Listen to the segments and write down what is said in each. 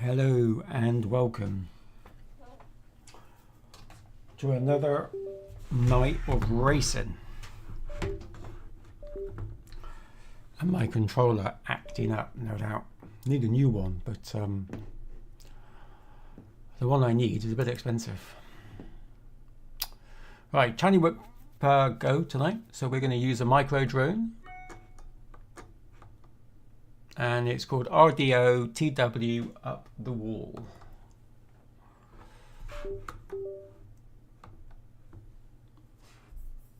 Hello and welcome to another night of racing. And my controller acting up, no doubt. Need a new one, but the one I need is a bit expensive. Right, tiny whip go tonight. So we're going to use a micro drone. And it's called RDO TW Up the Wall.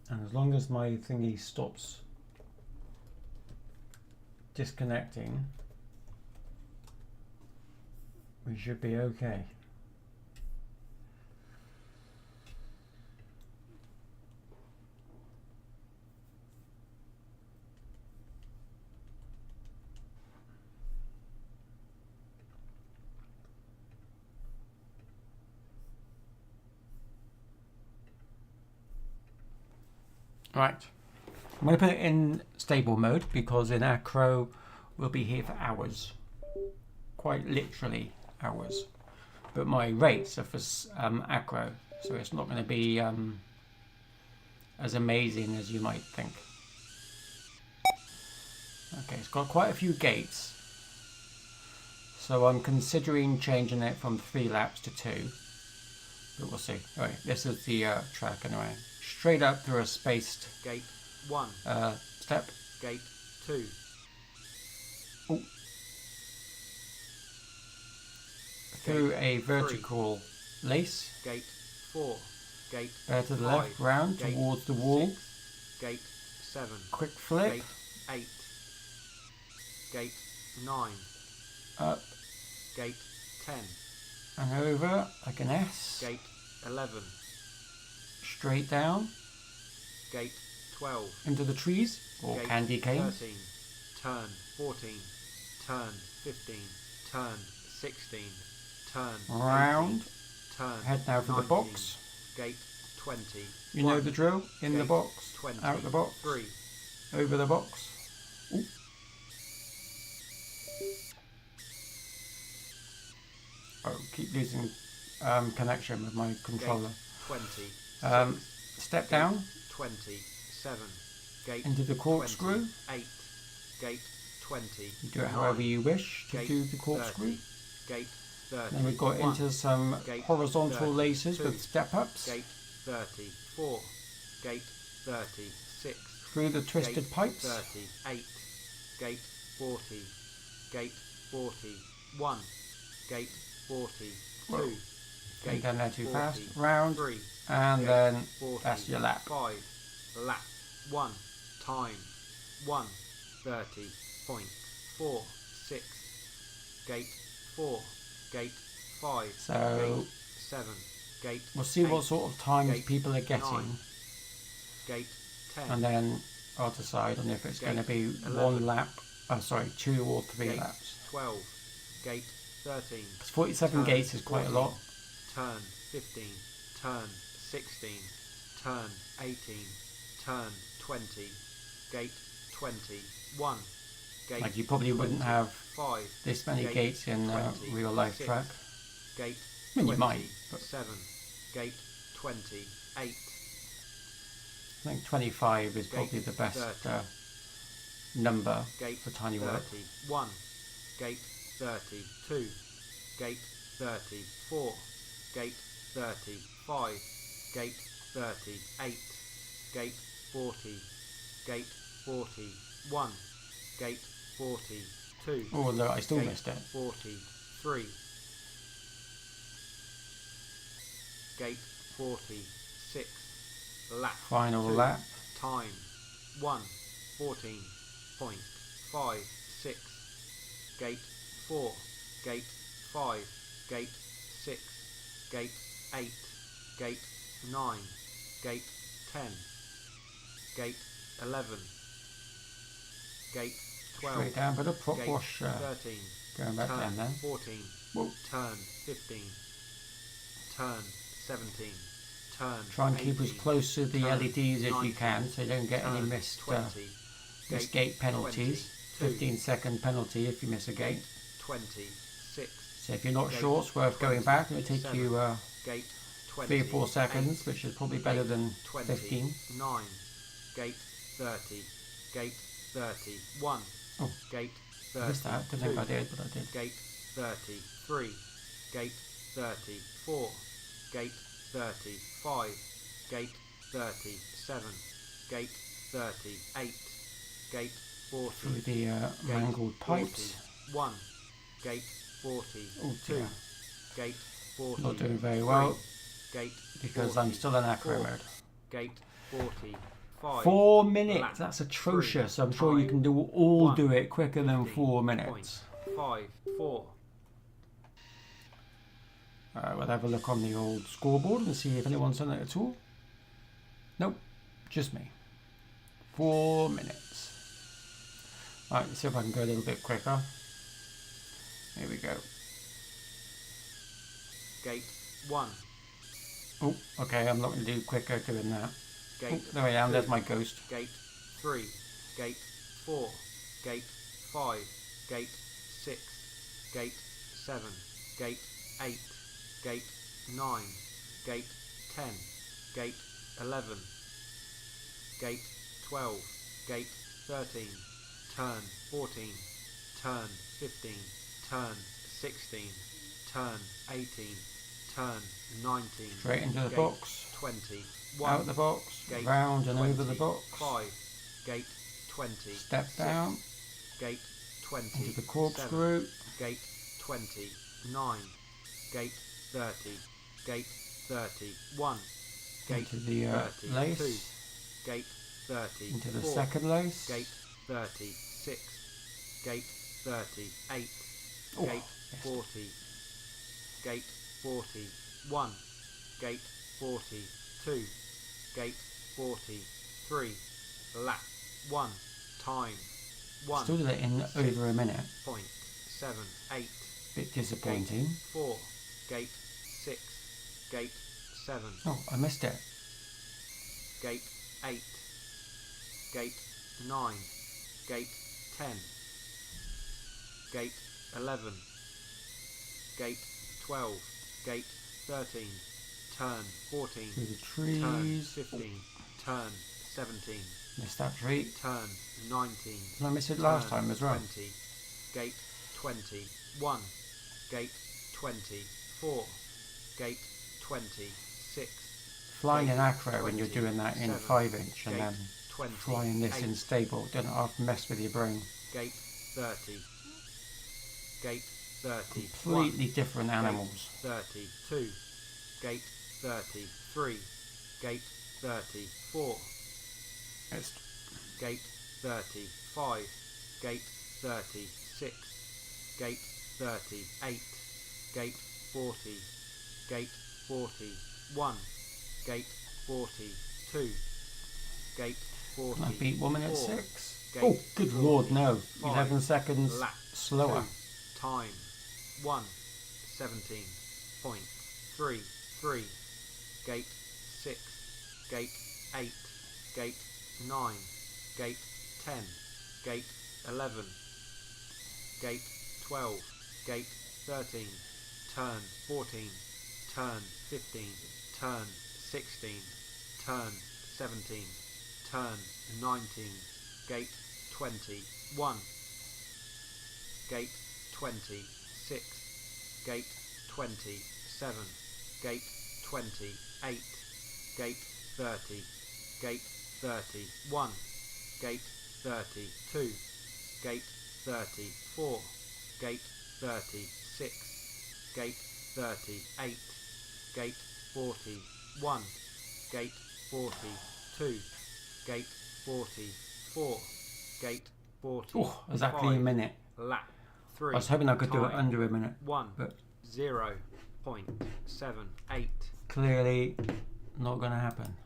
And as long as my thingy stops disconnecting, we should be okay. Right, I'm going to put it in stable mode because in acro we'll be here for hours, quite literally hours. But my rates are for acro, so it's not going to be as amazing as you might think. Okay, it's got quite a few gates, so I'm considering changing it from 3 laps to 2, but we'll see. Alright, this is the track anyway. Straight up through a spaced gate 1 step. Gate 2. Ooh. Through a vertical 3. lace. Gate 4. Gate to the 5. left, round Gate towards the wall. 6. Gate 7. Quick flip. Gate 8. Gate 9. Up. Gate 10. And over like an S. Gate 11. Straight down. Gate 12. Into the trees or Gate candy canes. 13. Turn 14. Turn 15. Turn 16. Turn Round. 18, turn Head now for 19, the box. Gate 20. You know the drill. In the Gate box. 20, Out the box. 3. Over the box. Ooh. Oh, keep losing connection with my controller. Gate 20. Step Gate down. 27. Gate Into the corkscrew. 8. Gate 20. You do it however you wish to Gate do the corkscrew. 30. Gate 30. Then we've got into some Gate horizontal 32. laces with step ups. Gate 34. Gate 36. Through the twisted Gate pipes. 38. Gate 40. Gate 41. Gate 42. Whoa. Going down there too 40, fast. Round. 3. And Gate then 40, that's your lap. 5. Lap 1. Time 1:30.46. Gate 4. Gate 5. So Gate 7. Gate we'll see 8, what sort of times Gate people are getting. 9, Gate 10. And then I'll decide on if it's Gate going to be 11, 1 lap. Oh, sorry, 2 or 3 Gate laps. 12. Gate 13. 47 Turn gates is quite 14, a lot. Turn 15. Turn 16. Turn 18. Turn 20. Gate 21. Gate Like you probably wouldn't have 5. this many Gate gates in a 20, real life 6, track. Gate I mean, you might, but 7. Gate 28. I think 25 is probably Gate the best 30. number Gate for tiny work. 31. Gate 32. Gate 34. Gate 35. Gate 38. Gate 40. Gate 41. Gate 42. Oh no, I still Gate missed it. 43. Gate 46. Lap Final 2. lap. Time 1:14.56. Gate 4. Gate 5. Gate 6. Gate 8. Gate 9. Gate 10. Gate 11. Gate 12. Straight down, but a prop Gate wash 13. going back down Turn there. 14. Whoa. Turn 15. Turn 17. Turn Try and keep as 18, close to the turn LEDs as you 19, can so you don't get any turn missed 20, gate penalties. 22, 15-second penalty if you miss a gate. 26. So if you're not Gate sure, it's worth going back. It will take 7, you Gate 20, 3 or 4 seconds, 8, which is probably better than 20, 15. 9, Gate 30, Gate 31, Oh, Gate I missed that. Didn't 32, think I did, but I did. Gate 33, Gate 34, Gate 35, Gate 37, Gate 38, Gate 40, Through the mangled pipes. 41, Gate Oh 42, dear. Gate 40, Not doing very well Gate because 40, I'm still in acro 4, mode. Gate 45, 4 minutes. lap That's atrocious. I'm 3, sure you time, can all 1, do it quicker than 15, 4 minutes. 54. We'll have a look on the old scoreboard and see if anyone's done it at all. Nope, just me. 4 minutes. Right, let's see if I can go a little bit quicker. Here we go. Gate 1, Oh, okay, I'm not going to do quicker doing that. Gate Oh, there I am, 2, there's my ghost. Gate 3, Gate 4, Gate 5, Gate 6, Gate 7, Gate 8, Gate 9, Gate 10, Gate 11, Gate 12, Gate 13, Turn 14, Turn 15, Turn 16, Turn 18, Turn 19, Straight into the Gate box, 20, out the box, Gate round and over the 20, box. 5, Gate 20, Step 6, down, Gate 20, into the 7, corkscrew, Gate 20, 9, Gate 30, Gate 31, Gate into the 32, lace, Gate 30, into the second lace. Gate 36, Gate 38, Oh, Gate missed. 40, Gate 41, Gate 42, Gate 43, lap 1, time 1, Still did it in over a minute. 0.78, Bit disappointing. Gate 4, Gate 6, Gate 7, Oh, I missed it. Gate 8, Gate 9, Gate 10, Gate 11, Gate 12, Gate 13, Turn 14, Through the Turn trees. 15, Turn 17, Missed that tree. Turn 19, Did I miss it last Turn time as well? 20, Gate 21, Gate 24, Gate 26, Flying Gate in acro when you're doing that in 27, 5" and Gate then 28, flying this in stable. Don't have to mess with your brain. Gate 30, Gate 31, Completely different animals. Gate 32, Gate 33, Gate 34, It's Gate 35, Gate 36, Gate 38, Gate 40, Gate 41, Gate 42, Gate Can I beat 1 minute 44, 6? Gate Oh, good lord, no. 45, 11 seconds lap slower. 2, time 1, 17.33, Gate 6, Gate 8, Gate 9, Gate 10, Gate 11, Gate 12, Gate 13, Turn 14, Turn 15, Turn 16, Turn 17, Turn 19, Gate 21, Gate 26, Gate 27, Gate 28, Gate 30, Gate 31, Gate 32, Gate 34, Gate 36, Gate 38, Gate 41, Gate 42, Gate 44, Gate 45. Oh, exactly a minute. Lap 3. I was hoping I could do it time under a minute, 1, but 0.78. clearly not going to happen.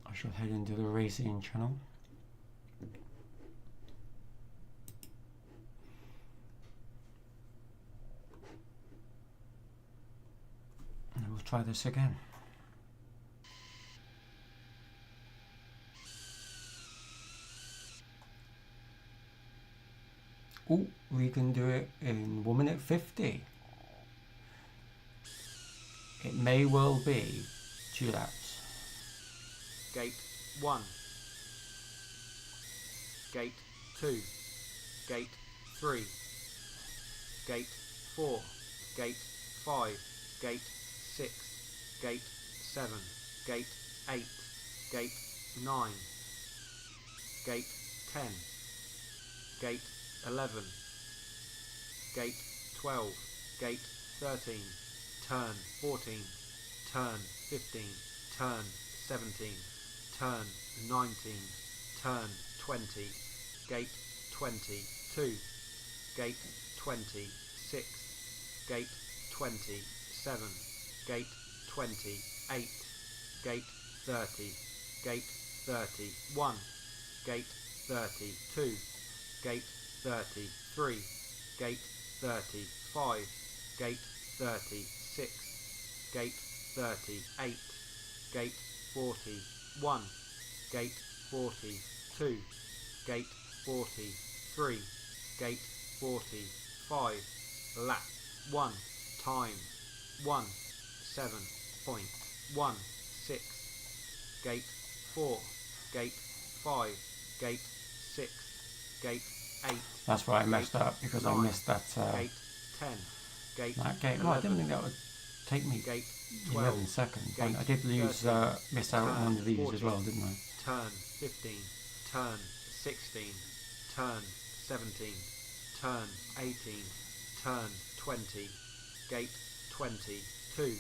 I shall head into the racing channel. try this again. Oh, we can do it in 1 minute 50. It may well be 2 laps. Gate 1. Gate 2. Gate 3. Gate 4. Gate 5. Gate 6. Gate 7. Gate 8. Gate 9. Gate 10. Gate 11. Gate 12. Gate 13. Turn 14. Turn 15. Turn 17. Turn 19. Turn 20. Gate 22. Gate 26. Gate 27. Gate 28. Gate 30. Gate 31. Gate 32. Gate 33. Gate 35. Gate 36. Gate 38. Gate 41. Gate 42. Gate 43. Gate 45. Lap 1. Time 17.16. Gate 4. Gate 5. Gate 6. Gate 8. That's why I messed up, because I missed that Gate 10. Gate that gate. 11. Oh, I didn't think that would take me Gate 12. 11 seconds. Gate I did lose, 13. missed out on one of these 40. as well, didn't I? Turn 15. Turn 16. Turn 17. Turn 18. Turn 20. Gate 22.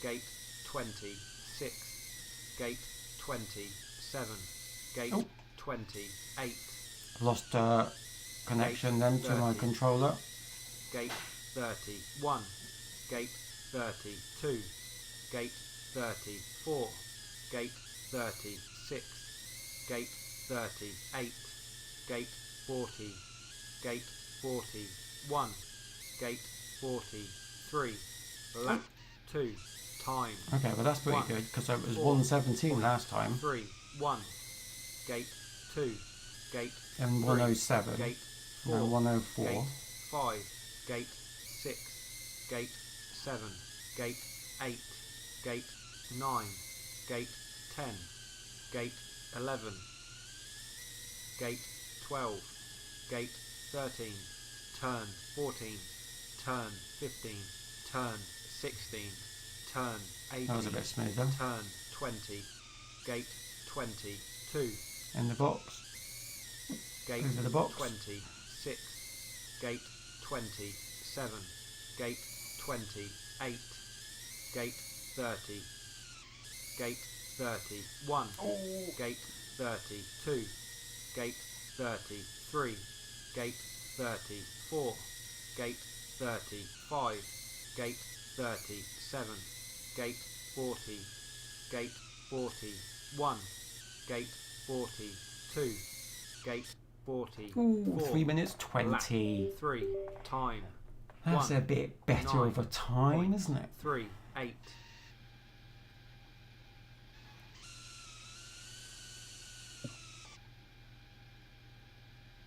Gate 26. Gate 27. Gate Oh. 28. I lost connection then to my 30. controller. Gate 31. Gate 32. Gate 34. Gate 36. Gate 38. Gate 40. Gate 41. Gate 43. Lap 2. Time Okay, well that's pretty 1, good, because it was 4, 117 last time 3. 1. Gate 2. Gate and 3. 107 Gate and 4. 104. Gate 5. Gate 6. Gate 7. Gate 8. Gate 9. Gate 10. Gate 11. Gate 12. Gate 13. Turn 14. Turn 15. Turn 16. Turn 18. That was a bit smoother. Turn 20. Gate 22. In the box. Gate Over the box. 26. Gate 27. Gate 28. Gate 30. Gate 31. Oh. Gate 32. Gate 33. Gate 34. Gate 35. Gate 37. Gate 40. Gate 41. Gate 42. Gate 44. Ooh, 3 minutes 20. 3. Time. That's 1, a bit better 9, of a time, isn't it? 3. 8.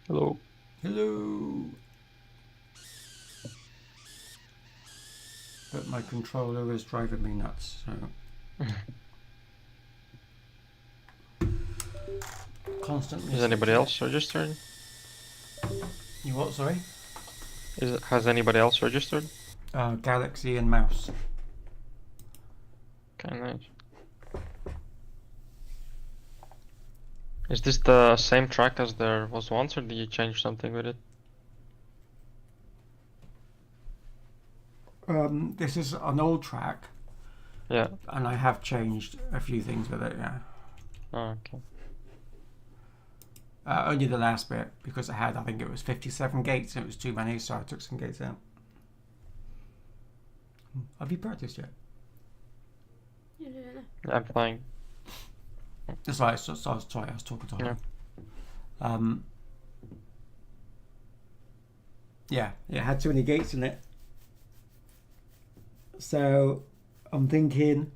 Hello. Hello. But my controller is driving me nuts, so. Constantly. Is anybody else registered? You what, sorry? Has anybody else registered? Galaxy and mouse. Okay, nice. Is this the same track as there was once, or did you change something with it? This is an old track, Yeah. and I have changed a few things with it, yeah. Oh, okay. Only the last bit, because it had, I think it was 57 gates, and it was too many, so I took some gates out. Have you practiced yet? I'm flying. That's right, so I was talking to her. Yeah, it had too many gates in it. So I'm thinking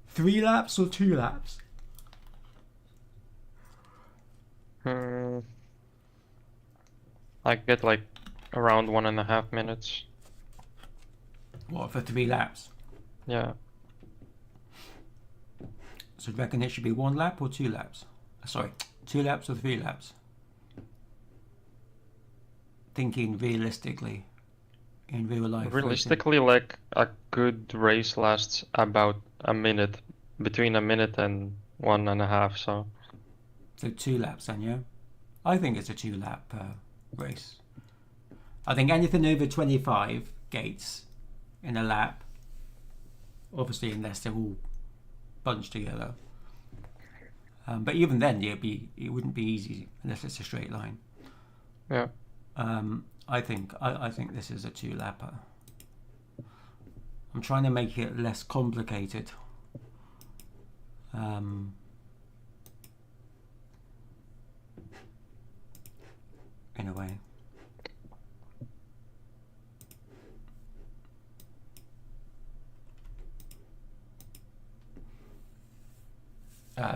3 laps or 2 laps. I get like around 1.5 minutes. What, for 3 laps? Yeah. So do you reckon it should be 1 lap or 2 laps? Sorry, 2 laps or 3 laps? Thinking realistically, in real life. Realistically, like a good race lasts about a minute, between a minute and 1.5. So 2 laps then, yeah? I think it's a 2 lap race. I think anything over 25 gates in a lap, obviously unless they're all bunched together. But even then, it wouldn't be easy unless it's a straight line. yeah. I think this is a 2 lapper. I'm trying to make it less complicated. In a way.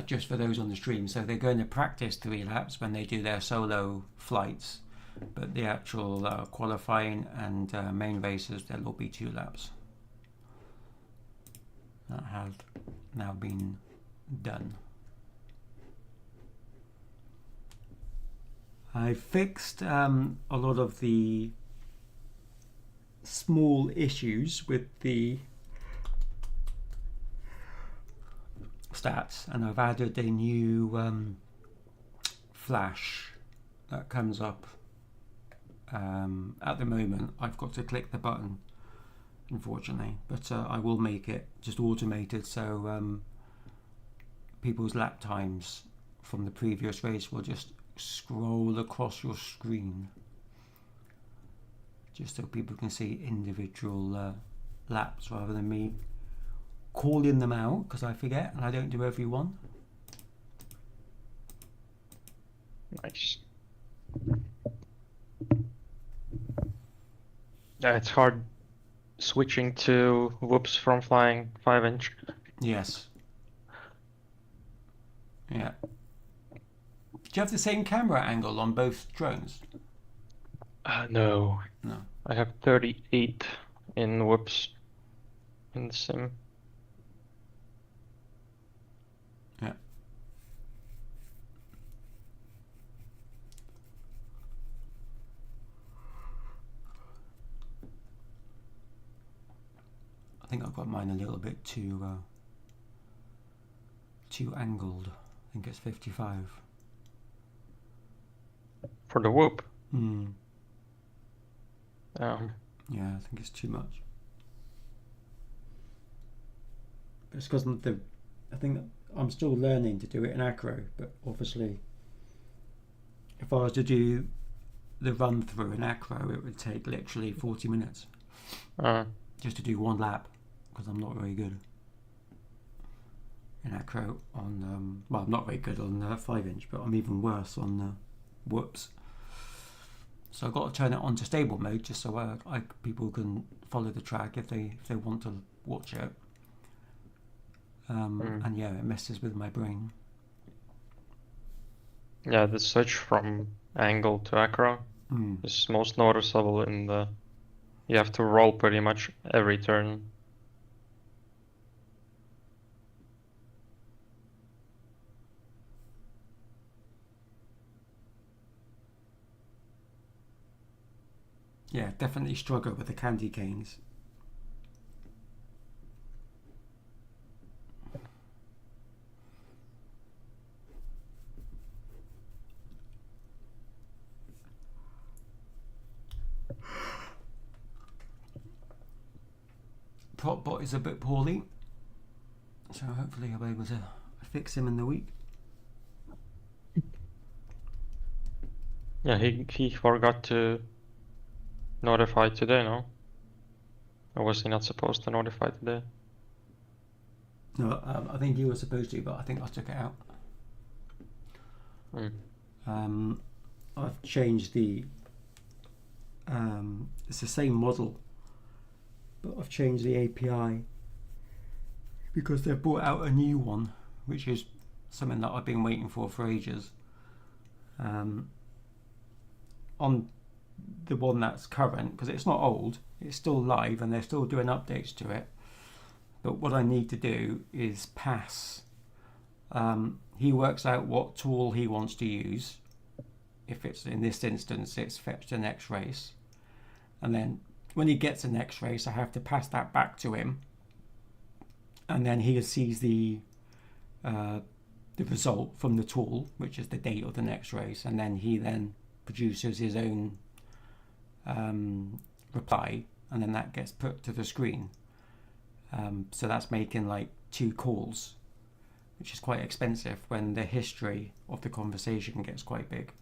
Just for those on the stream, so they're going to practice 3 laps when they do their solo flights, but the actual qualifying and main races, there'll all be 2 laps. That has now been done. I fixed a lot of the small issues with the stats, and I've added a new flash that comes up. At the moment I've got to click the button, unfortunately, but I will make it just automated, so people's lap times from the previous race will just scroll across your screen, just so people can see individual laps rather than me calling them out, because I forget and I don't do every one. Nice. Yeah, it's hard switching to whoops from flying 5-inch. Yes. Yeah. Do you have the same camera angle on both drones? No. No. I have 38 in whoops in the sim. Yeah. I think I've got mine a little bit too angled. I think it's 55. For the whoop? Yeah, Um, I think it's too much. It's because I think I'm still learning to do it in acro, but obviously if I was to do the run through in acro, it would take literally 40 minutes just to do 1 lap, because I'm not very good in acro on well, I'm not very good on 5-inch, but I'm even worse on whoops. So I've got to turn it on to stable mode just so people can follow the track if they want to watch it. And yeah, it messes with my brain. yeah, the switch from angle to acro is most noticeable in the... You have to roll pretty much every turn. Yeah, definitely struggle with the candy canes. Propbot is a bit poorly, so hopefully I'll be able to fix him in the week. Yeah, he forgot to notify today, no? Or was he not supposed to notify today? No, I think he was supposed to, but I think I took it out. I've changed the it's the same model but I've changed the API because they've brought out a new one, which is something that I've been waiting for ages. On the one that's current, because it's not old, it's still live and they're still doing updates to it. But what I need to do is pass. He works out what tool he wants to use. If it's in this instance, it's fetch the next race. And then when he gets the next race, I have to pass that back to him. And then he sees the result from the tool, which is the date of the next race. And then he produces his own reply, and then that gets put to the screen. So that's making like 2 calls, which is quite expensive when the history of the conversation gets quite big.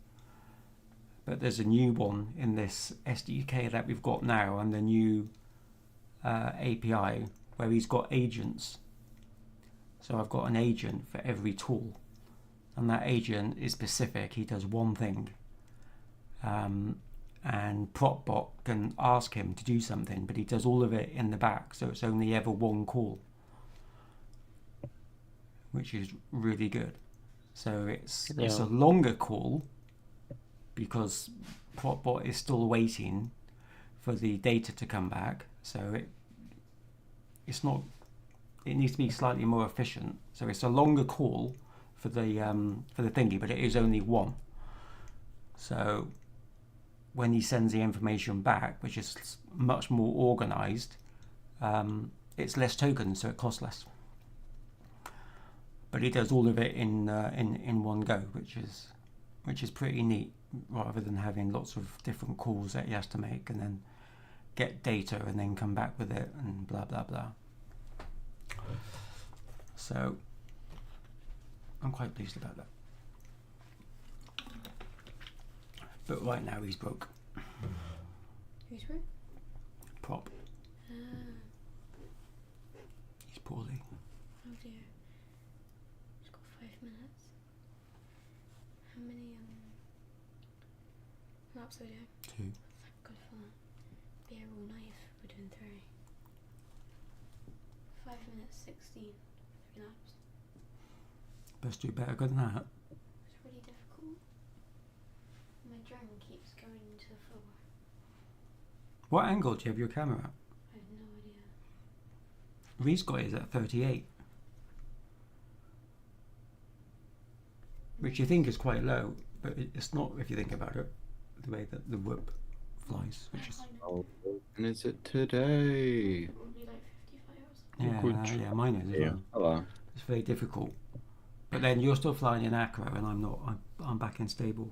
But there's a new one in this SDK that we've got now, and the new API where he's got agents. So I've got an agent for every tool, and that agent is specific. He does one thing. And PropBot can ask him to do something, but he does all of it in the back, so it's only ever one call, which is really good. So it's a longer call because PropBot is still waiting for the data to come back. So it's not. It needs to be slightly more efficient. So it's a longer call for the thingy, but it is only one. So when he sends the information back, which is much more organized, it's less tokens, so it costs less. But he does all of it in one go, which is pretty neat, rather than having lots of different calls that he has to make and then get data and then come back with it and blah blah blah. So I'm quite pleased about that. But right now he's broke. Who's broke? Prop. He's poorly. Oh dear. Just got 5 minutes. How many laps are we doing? 2. Thank God for that. Beer or knife, we're doing 3. 5 minutes, 16. 3 laps. Best do better than that. It's really difficult. My drone keeps going to the floor. What angle do you have your camera at? I have no idea. Reese got his at 38, which you think is quite low, but it's not if you think about it. The way that the whip flies, which is Oh, and is it today? Probably like 55 or something. yeah, mine is as well. Hello. It's very difficult. But then you're still flying in acro, and I'm not. I'm back in stable.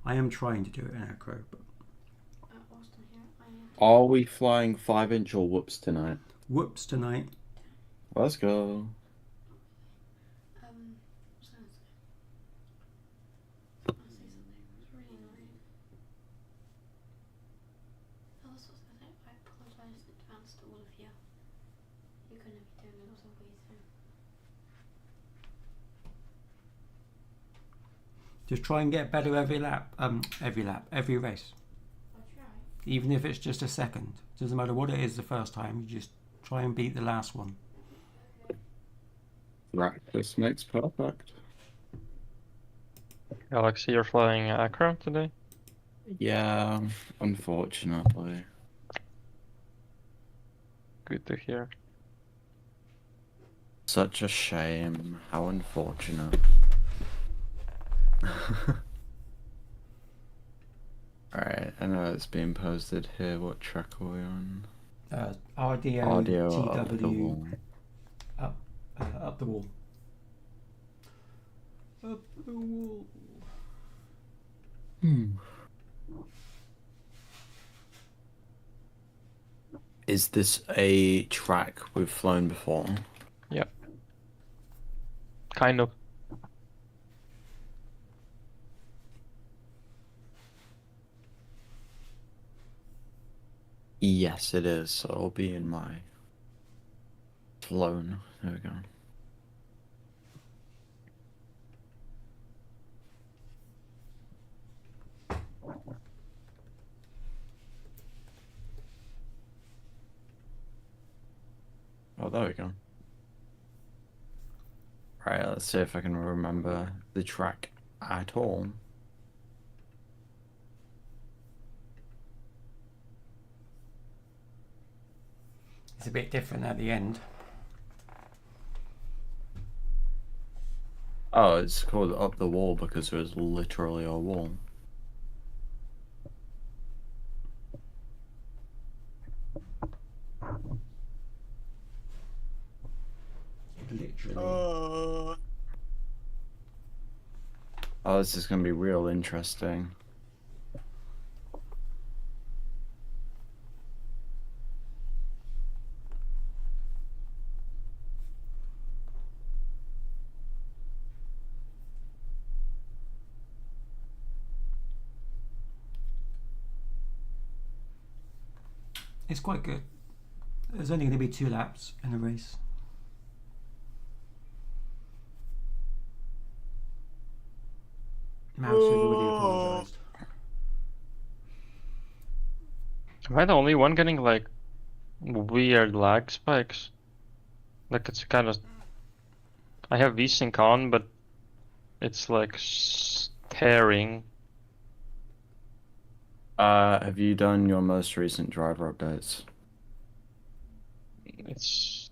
I am trying to do it in acro, but Austin here. Are we flying 5-inch or whoops tonight? whoops tonight. Let's go. Sounds good. I was gonna say something. It's really annoying. Oh, that's what I was gonna say. I apologise in advance to all of you. You're gonna be doing a lot of waiting. Just try and get better every race. I'll try. Even if it's just a second. Doesn't matter what it is the first time. You just try and beat the last one. Practice makes perfect. Galaxy, you're flying acro today? Yeah, unfortunately. Good to hear. Such a shame. How unfortunate. Alright, I know it's being posted here. What track are we on? RDO, Audio TW, up the wall. up the wall. Up the wall. Is this a track we've flown before? Yep. Kind of. Yes, it is. So it'll be in my flown. There we go. there we go. Right, let's see if I can remember the track at all. It's a bit different at the end. Oh, it's called Up the Wall because there was literally a wall. Literally. Oh, this is gonna be real interesting. It's quite good. There's only going to be 2 laps in the race. Mouse has already apologised. Am I the only one getting like weird lag spikes? Like it's kind of. I have VSync on, but it's like tearing. Have you done your most recent driver updates? It's.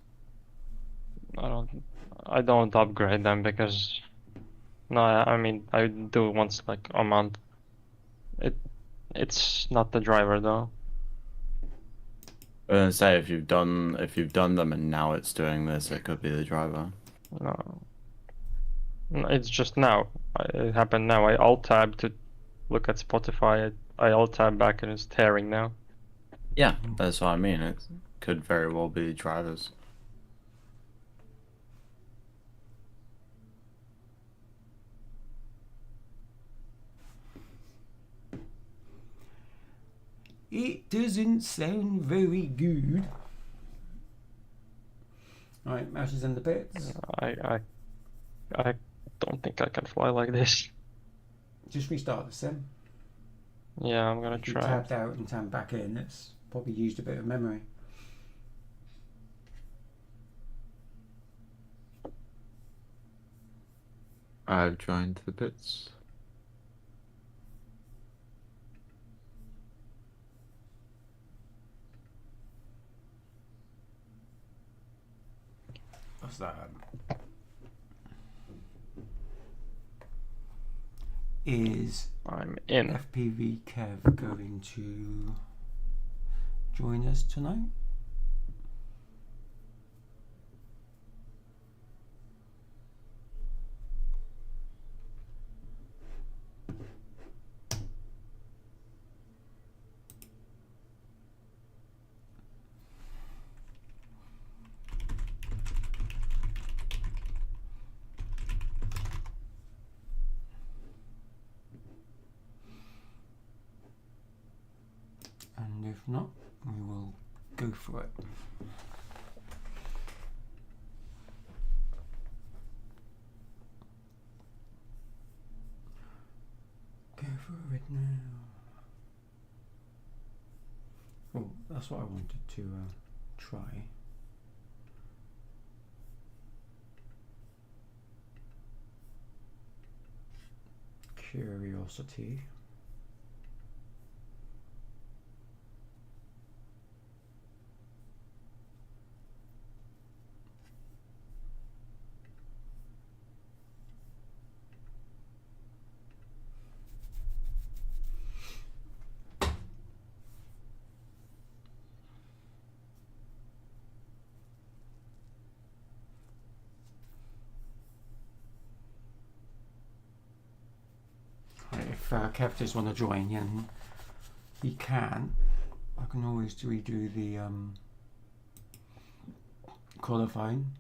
I don't upgrade them because. No, I mean I do it once like a month. It's not the driver though. I was gonna say if you've done them and now it's doing this, it could be the driver. No. No, it's just now. It happened now. I alt tab to look at Spotify. I alt tab back and it's tearing now. Yeah, that's what I mean. It could very well be drivers. It doesn't sound very good. Right, Mouse is in the pits. I don't think I can fly like this. Just restart the sim. Yeah, I'm gonna If you try. tabbed out and tabbed back in, it's probably used a bit of memory. I've joined the pits. What's that? Is I'm in. FPV Kev going to join us tonight? And if not, we will go for it. Go for it now. Oh, that's what I wanted to try. Curiosity. If Kev does want to join, then he can. I can always redo the qualifying.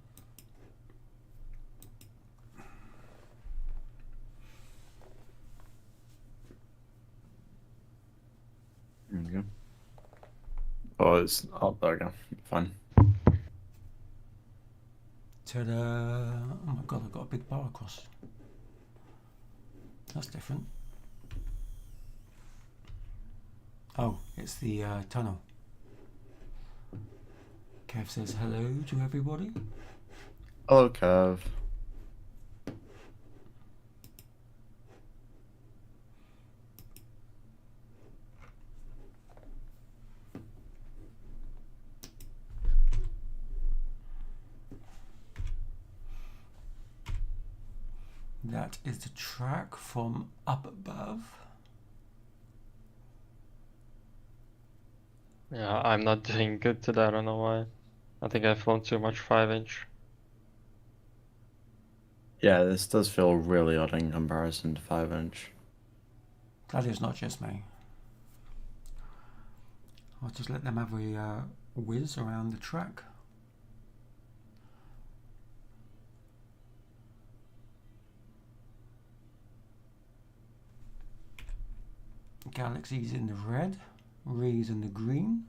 There we go. Oh, it's there we go. Fine. Ta-da! Oh my god, I've got a big bar across. That's different. Oh, it's the tunnel. Kev says hello to everybody. Hello, Kev. That is the track from up above. Yeah, I'm not doing good today. I don't know why. I think I've flown too much 5-inch. Yeah, this does feel really odd in comparison to 5-inch. Glad it's not just me. I'll just let them have a whiz around the track. Galaxy's in the red, Ray's in the green,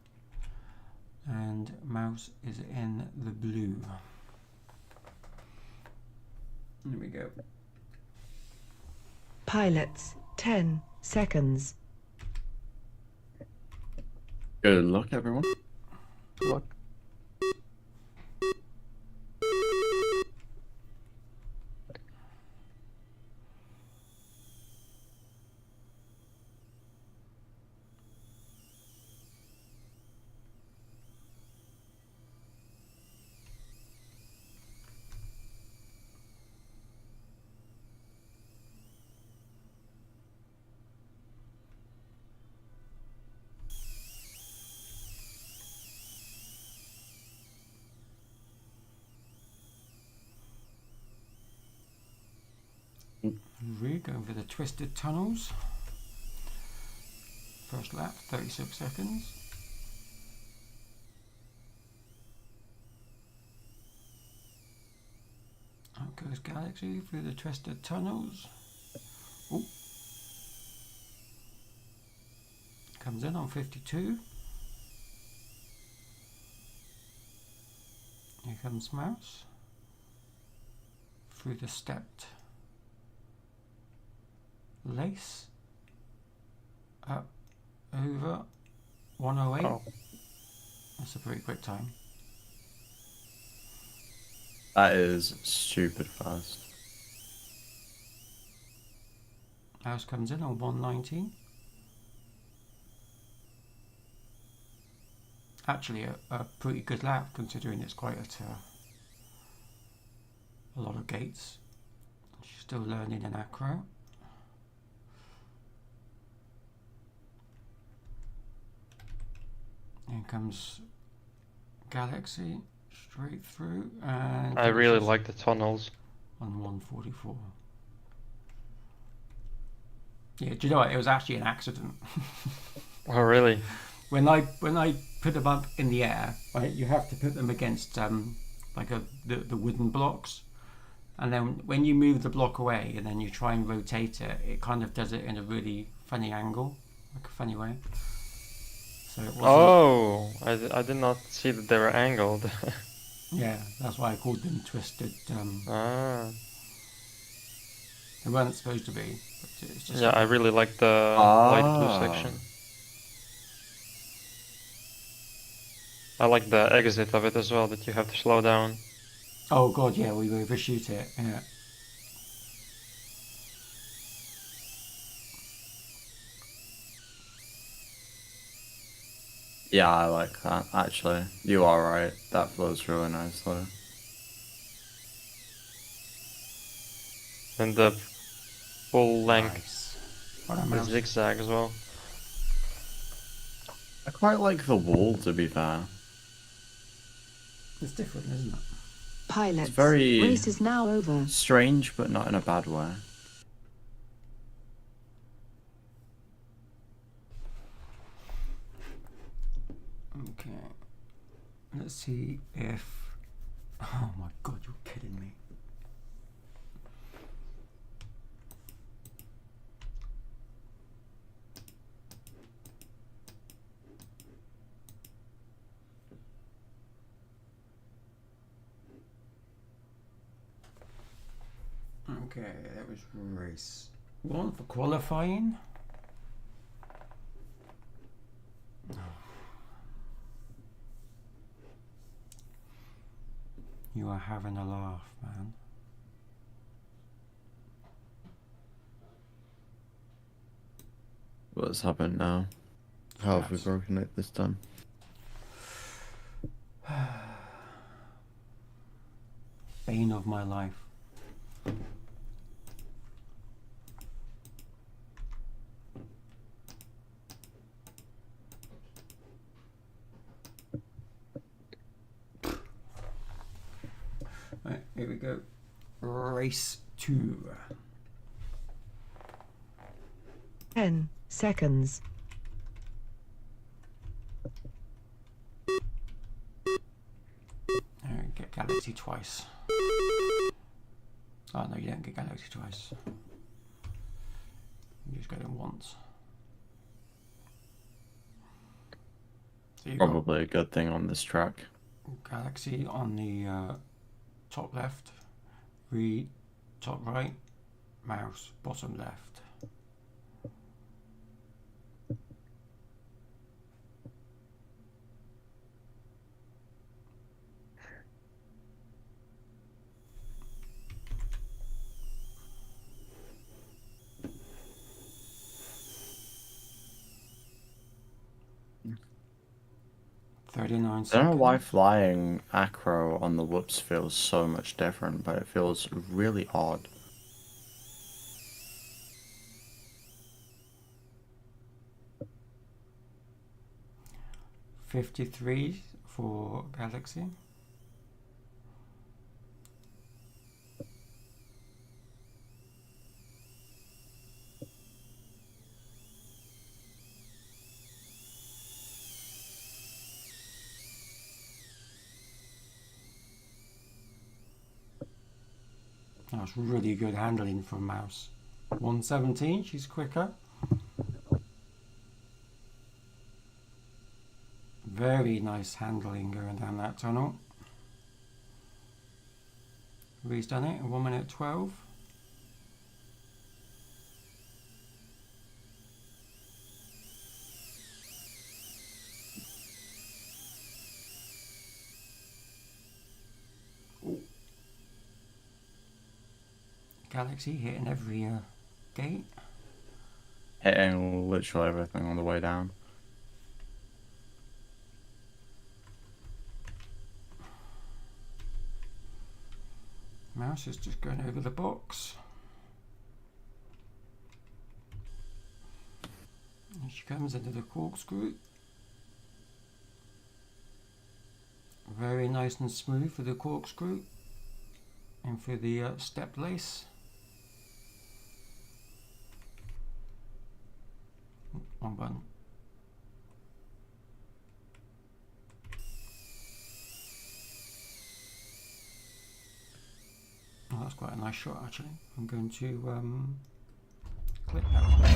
and Mouse is in the blue. There we go. Pilots, 10 seconds. Good luck, everyone. Look. Ray going for the twisted tunnels. First lap, 36 seconds. Out goes Galaxy through the twisted tunnels. Ooh. Comes in on 52. Here comes Mouse. Through the stepped lace. Up over 108. Oh. That's a pretty quick time. That is stupid fast. Mouse comes in on 119. Actually a pretty good lap considering it's quite a lot of gates. She's still learning in acro. Here comes Galaxy straight through, and I really finishes like the tunnels. on 144. Yeah, do you know what? It was actually an accident. Oh, really? When I put them up in the air, right, you have to put them against like the wooden blocks, and then when you move the block away and then you try and rotate it, it kind of does it in a really funny angle, like a funny way. So it wasn't, Oh, I did not see that they were angled. yeah, that's why I called them twisted. Ah. They weren't supposed to be, but it's just Yeah, I really like the light blue Ah. section. I like the exit of it as well, that you have to slow down. Oh god, yeah, we overshoot it. Yeah. Yeah, I like that, actually. You are right. That flows really nicely. And the full length, Nice. Well done, the Mouse. zigzag as well. I quite like the wall, to be fair. It's different, isn't it? Pilots, very- race is now over. Strange, but not in a bad way. Okay. Let's see if. Oh my god, you're kidding me. Okay, that was race 1 for qualifying. You are having a laugh, man. What's happened now? How have we Yes. broken it this time? Bane of my life. Right, here we go. Race 2. 10 seconds. Get Galaxy twice. Oh no, you don't get Galaxy twice. You just get it once. So you got Probably a good thing on this track. Galaxy on the top left, top right, mouse bottom left. I 39 don't know why seconds. flying acro on the whoops feels so much different, but it feels really odd. $53 for Galaxy. That's really good handling from Mouse. 117, she's quicker. Very nice handling going down that tunnel. Ree's done it in 1 minute 12. Ooh. Galaxy hitting every gate. Hitting literally everything on the way down. Mouse is just going over the box. And she comes into the corkscrew. Very nice and smooth for the corkscrew. And for the step lace. One button. Oh, that's quite a nice shot actually. I'm going to click that one.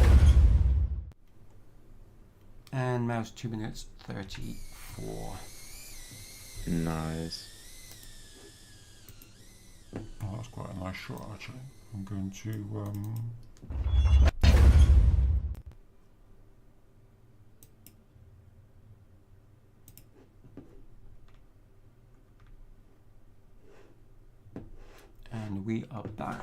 And Mouse 2 minutes 34. Nice. Oh, that's quite a nice shot actually. I'm going to and we are back.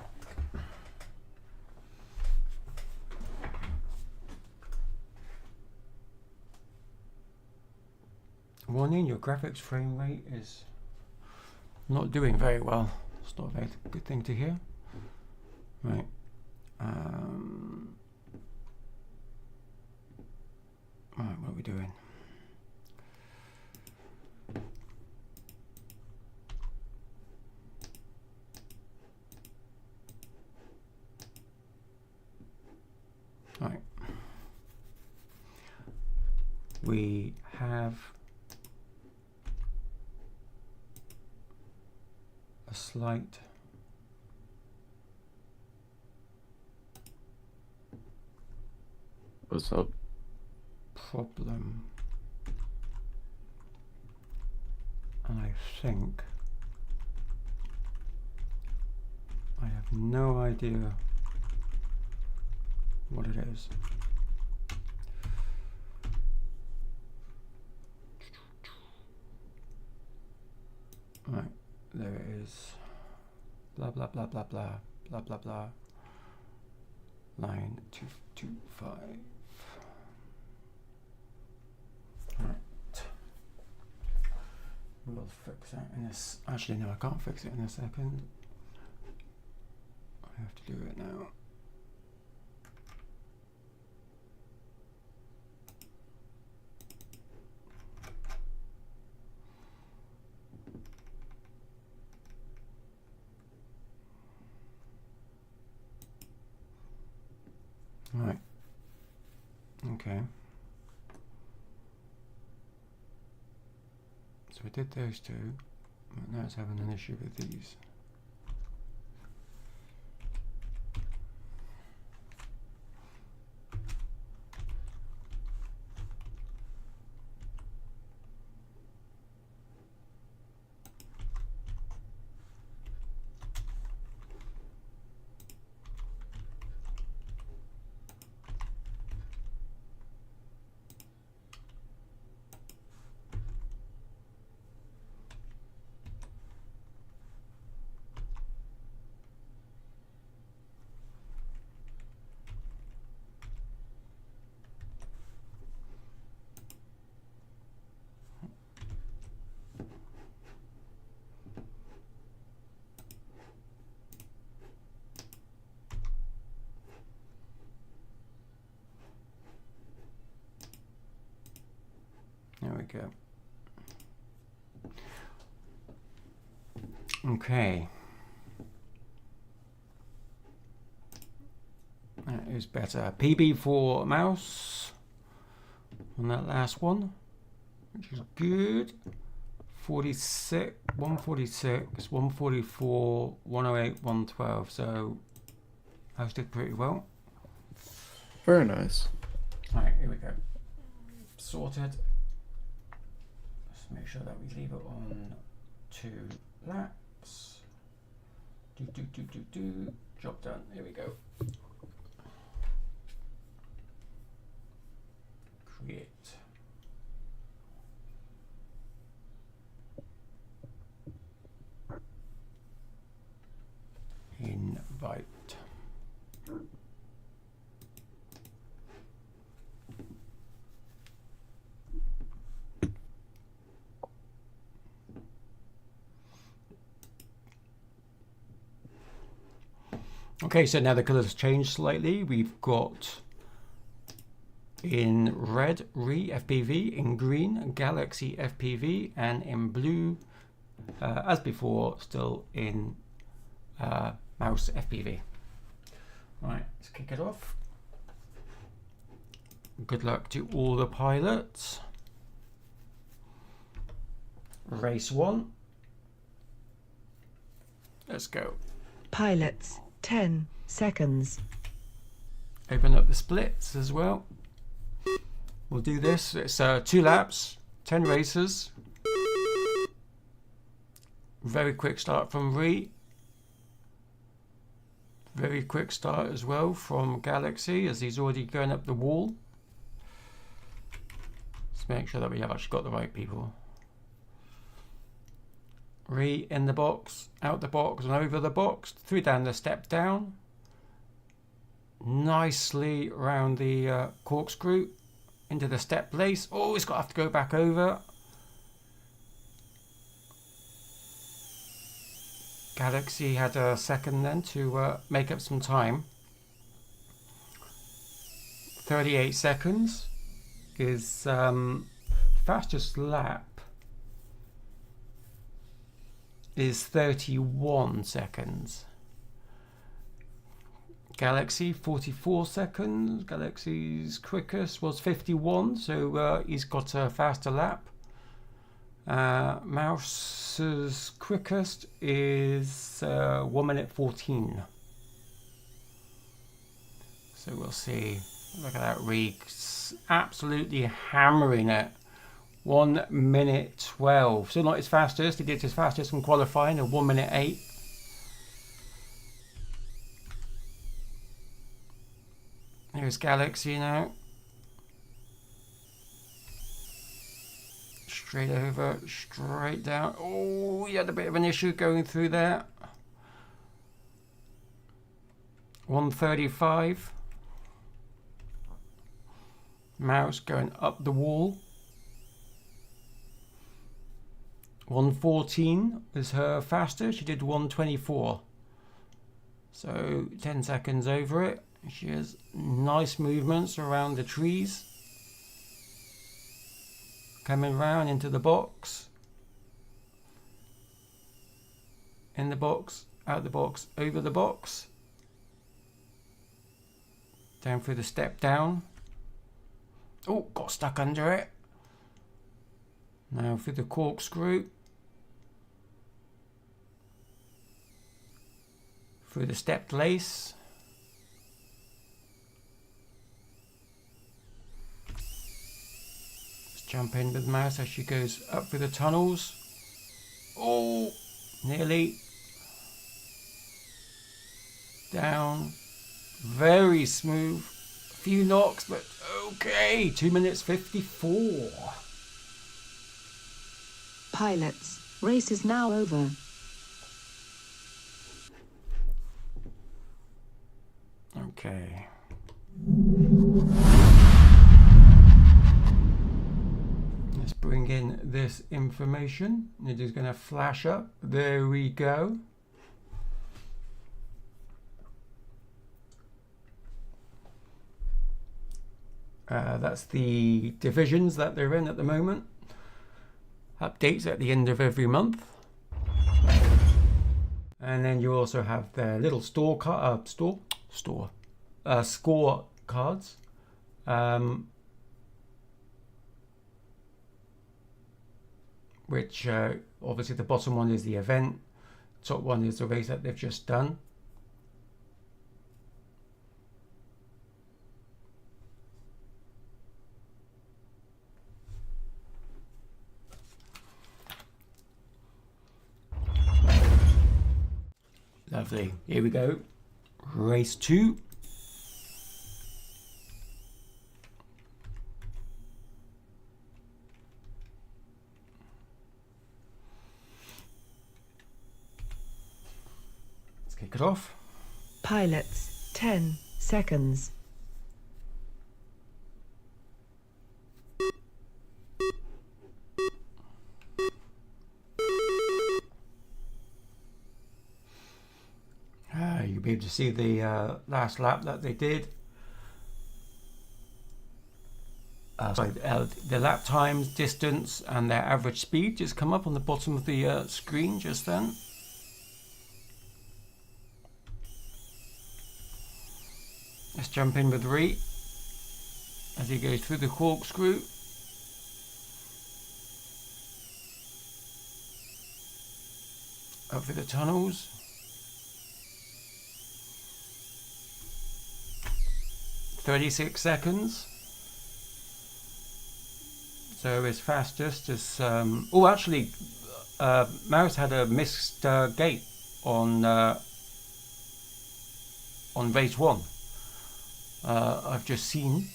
Warning, your graphics frame rate is not doing very well. It's not a very good thing to hear. Right. Right, what are we doing? Right. We have a slight What's up? problem, and I think I have no idea what it is. Right, There it is. Blah blah blah blah blah blah blah blah. Line 225. Right. We'll fix that in this. Actually, no, I can't fix it in a second. I have to do it now. Right. Okay. So we did those two, but now it's having an issue with these. There we go. Okay. That is better. PB for mouse on that last one, which is good. 46, 146, 144, 108, 112. So mouse did pretty well. Very nice. Alright, here we go. Sorted. Let's make sure that we leave it on 2 laps. Do. Job done. Here we go. Create. Invite. Okay, so now the colors changed slightly. We've got in red Re FPV, in green Galaxy FPV, and in blue, as before, still in Mouse FPV. Right, let's kick it off. Good luck to all the pilots. Race 1. Let's go. Pilots, 10 seconds. Open up the splits as well. We'll do this. It's 2 laps, 10 races. Very quick start from Re. Very quick start as well from Galaxy, as he's already going up the wall. Let's make sure that we have actually got the right people. Re in the box, out the box and over the box, 3 down the step down. Nicely round the corkscrew into the step place. Oh, it's got to have to go back over. Galaxy had a second then to make up some time. 38 seconds is fastest lap is 31 seconds. Galaxy 44 seconds. Galaxy's quickest was 51, so he's got a faster lap. Mouse's quickest is 1 minute 14. So we'll see. Look at that, Reek's absolutely hammering it. 1 minute 12. So not his fastest. He did his fastest in qualifying at 1 minute 8. Here's Galaxy now. Straight over, straight down. Oh, he had a bit of an issue going through there. 135. Mouse going up the wall. 114 was her faster. She did 124. So 10 seconds over it. She has nice movements around the trees. Coming round into the box. In the box, out the box, over the box. Down through the step down. Oh, got stuck under it. Now through the corkscrew. Through the stepped lace. Just jump in with the mouse as she goes up through the tunnels. Oh, nearly. Down. Very smooth. A few knocks, but okay. 2 minutes 54. Pilots, race is now over. Okay. Let's bring in this information. It is going to flash up. There we go. That's the divisions that they're in at the moment. Updates at the end of every month. And then you also have their little score cards. Which obviously the bottom one is the event, top one is the race that they've just done. Lovely. Here we go. Race 2. Let's kick it off. Pilots, 10 seconds. You'll be able to see the last lap that they did. The lap times, distance, and their average speed just come up on the bottom of the screen just then. Let's jump in with Ree as he goes through the corkscrew. Up through the tunnels. 36 seconds. So his fastest is actually Mouse had a missed gate on race 1. I've just seen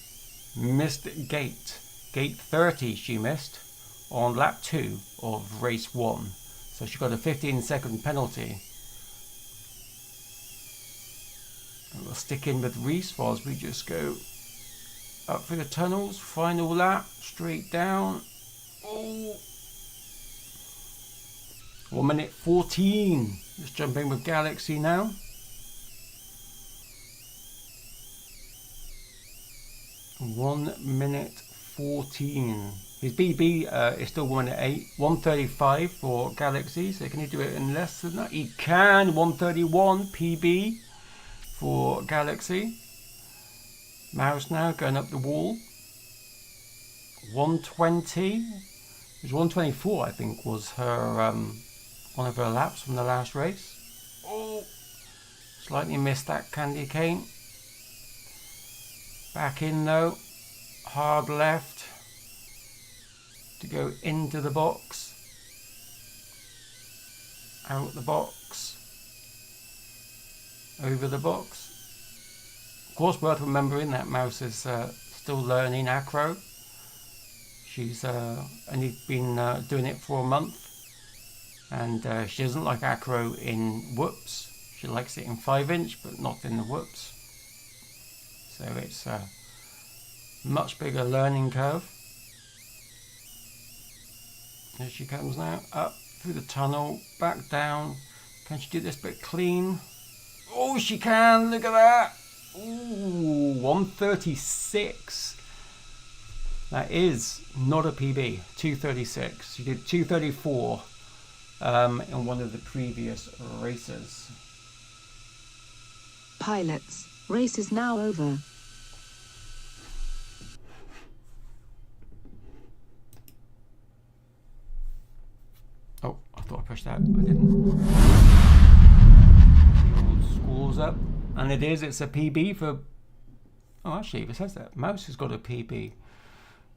missed gate 30 she missed on lap 2 of race 1, so she got a 15-second penalty. And we'll stick in with Reese whilst we just go up through the tunnels. Final lap, straight down. Oh, 1 minute 14. Let's jump in with Galaxy now. One minute 14. His BB is still 1 minute 8. 1:35 for Galaxy. So can he do it in less than that? He can. 1:31 PB for Galaxy. Mouse now going up the wall. 1:20. It was 1:24, I think, was her one of her laps from the last race. Oh, slightly missed that candy cane. Back in though, hard left to go into the box, out the box, over the box. Of course, worth remembering that Mouse is still learning acro. She's only been doing it for a month, and she doesn't like acro in whoops. She likes it in 5-inch, but not in the whoops. So it's a much bigger learning curve. Here she comes now, up through the tunnel, back down. Can she do this bit clean? Oh, she can! Look at that! Ooh, 136. That is not a PB. 236. She did 234 in one of the previous races. Pilots, race is now over. Oh, I thought I pushed that. I didn't. The old school's up. And it's a PB for... Oh, actually, it says that. Mouse has got a PB.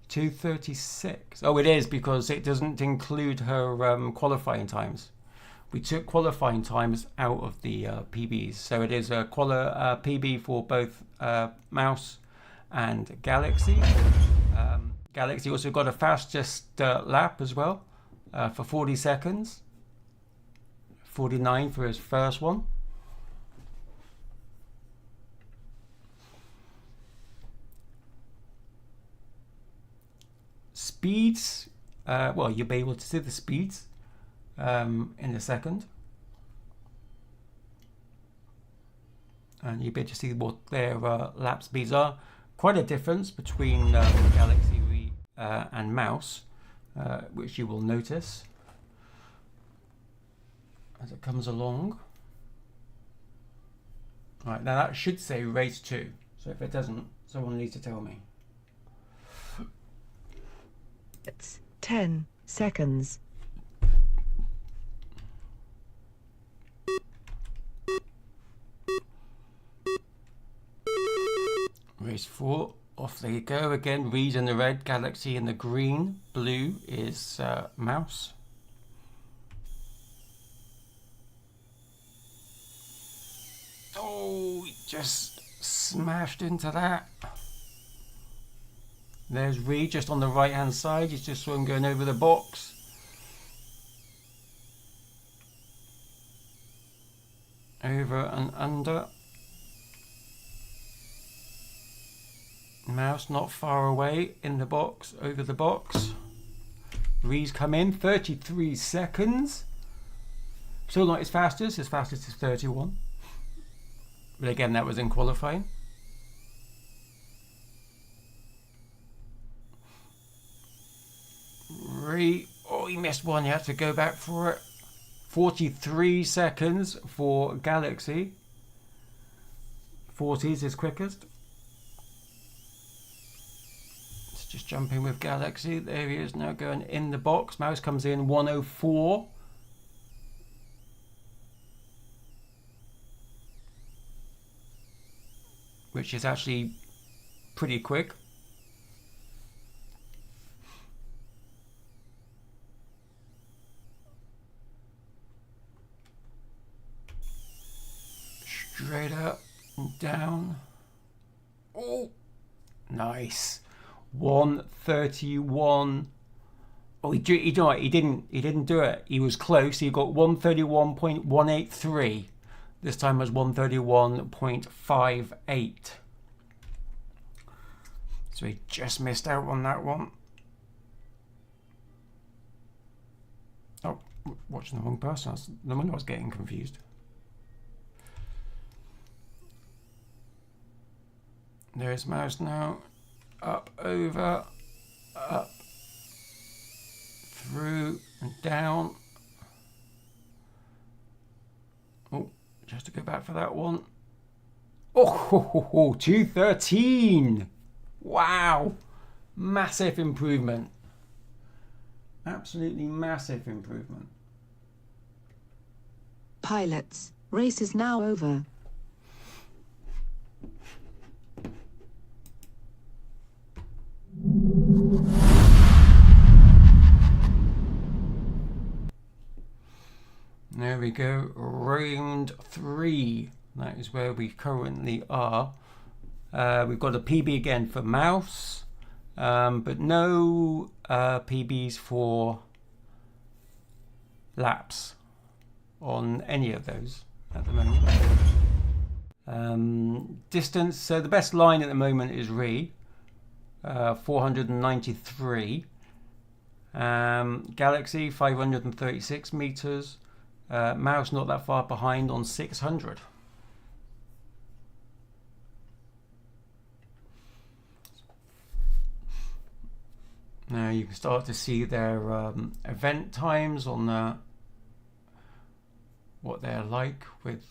236. Oh, it is, because it doesn't include her qualifying times. We took qualifying times out of the PBs. So it is a PB for both Mouse and Galaxy. Galaxy also got a fastest lap as well. For 40 seconds, 49 for his first one. Speeds, well, you'll be able to see the speeds in a second. And you'll be able to see what their lap speeds are. Quite a difference between Galaxy and Mouse. Which you will notice as it comes along. Right, now that should say race 2. So if it doesn't, someone needs to tell me. It's 10 seconds. Race 4. Off they go again. Reed in the red, Galaxy in the green, blue is Mouse. Oh, he just smashed into that. There's Reed just on the right hand side. You just saw him going over the box. Over and under. Mouse not far away in the box, over the box. Reed's come in, 33 seconds. Still not his fastest is 31. But again, that was in qualifying. Reed, oh, he missed one, he had to go back for it. 43 seconds for Galaxy. 40's his quickest. Just jumping with Galaxy. There he is now going in the box. Mouse comes in 104. Which is actually pretty quick. Straight up and down. Oh, nice. 131. Oh, he didn't do it. He was close. He got 131.183. This time was 131.58. So he just missed out on that one. Oh, watching the wrong person. No wonder I was getting confused. There's Mouse now. Up, over, up, through and down. Oh, just to go back for that one. Oh, 213. Wow. Massive improvement. Absolutely massive improvement. Pilots, race is now over. There we go, round 3. That is where we currently are. We've got a PB again for Mouse, but no PBs for laps on any of those at the moment. Distance, so the best line at the moment is Re, 493. Galaxy 536 meters. Mouse not that far behind on 600. Now you can start to see their event times on what they're like with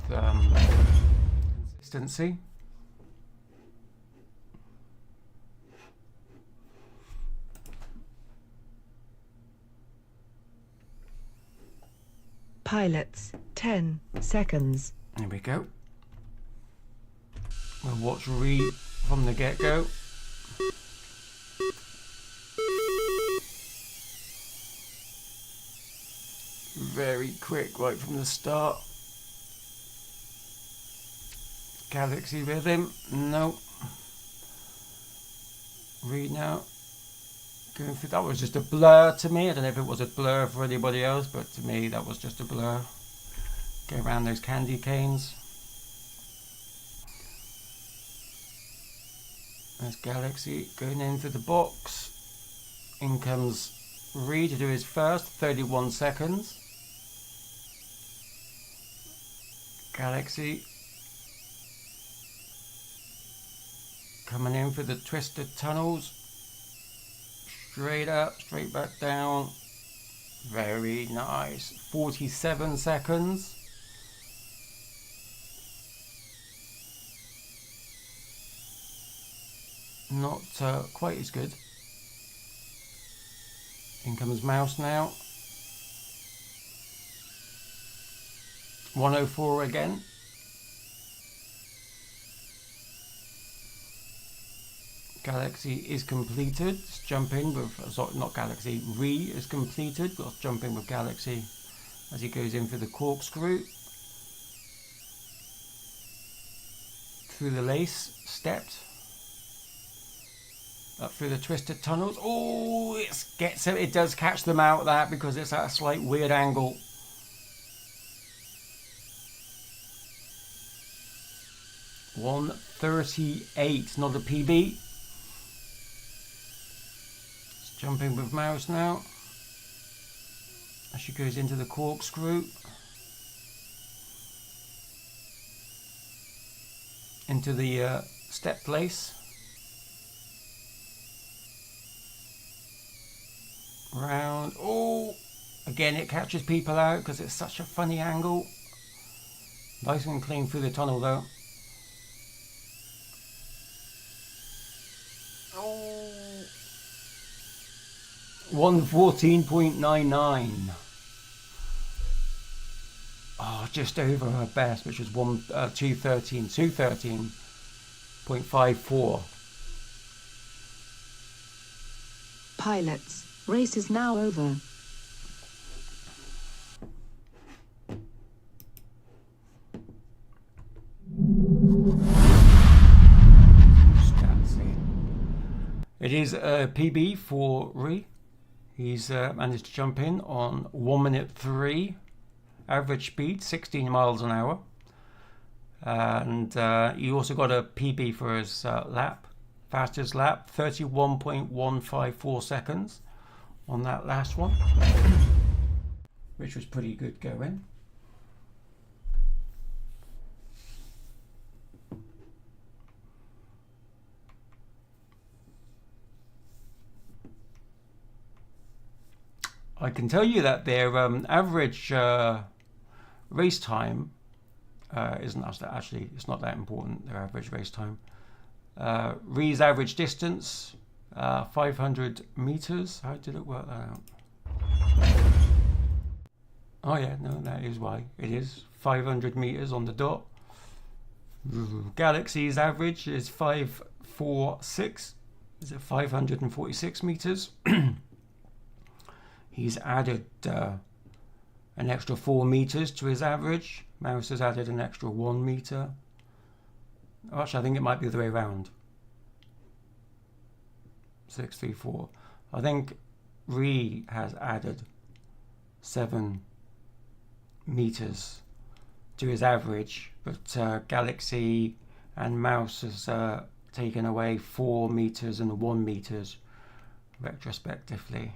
consistency. Pilots, 10 seconds. Here we go. We'll watch Re from the get-go. Very quick right from the start. Galaxy with him. No. Read now. Going through, that was just a blur to me. I don't know if it was a blur for anybody else, but to me that was just a blur. Go around those candy canes. There's Galaxy going into the box. In comes Reed to do his first, 31 seconds. Galaxy coming in for the twisted tunnels. Straight up, straight back down. Very nice. 47 seconds. Not quite as good. In comes Mouse now. 104 again. Galaxy is completed. Let's jump in with, sorry, not Galaxy, Re is completed. Let's jump in with Galaxy as he goes in for the corkscrew. Through the lace, stepped. Up through the twisted tunnels. Oh, it does catch them out that because it's at a slight weird angle. .138, not a PB. Jumping with Mouse now as she goes into the corkscrew, into the step place, round. Oh, again it catches people out because it's such a funny angle. Nice and clean through the tunnel though. 114.99. Oh, just over her best, which was 213.54. Pilots, race is now over. It is a PB for Ree. He's managed to jump in on 1:03, average speed 16 miles an hour, and he also got a PB for his lap, fastest lap, 31.154 seconds on that last one, which was pretty good going. I can tell you that their average race time isn't actually, it's not that important, their average race time. Ree's average distance, 500 meters. How did it work that out? Oh yeah, no, that is why. It is 500 meters on the dot. Galaxy's average is 546. Is it 546 meters? He's added an extra 4 meters to his average. Mouse has added an extra 1 meter. Actually, I think it might be the way around. 634. I think Re has added 7 meters to his average, but Galaxy and Mouse has taken away 4 meters and 1 meters retrospectively.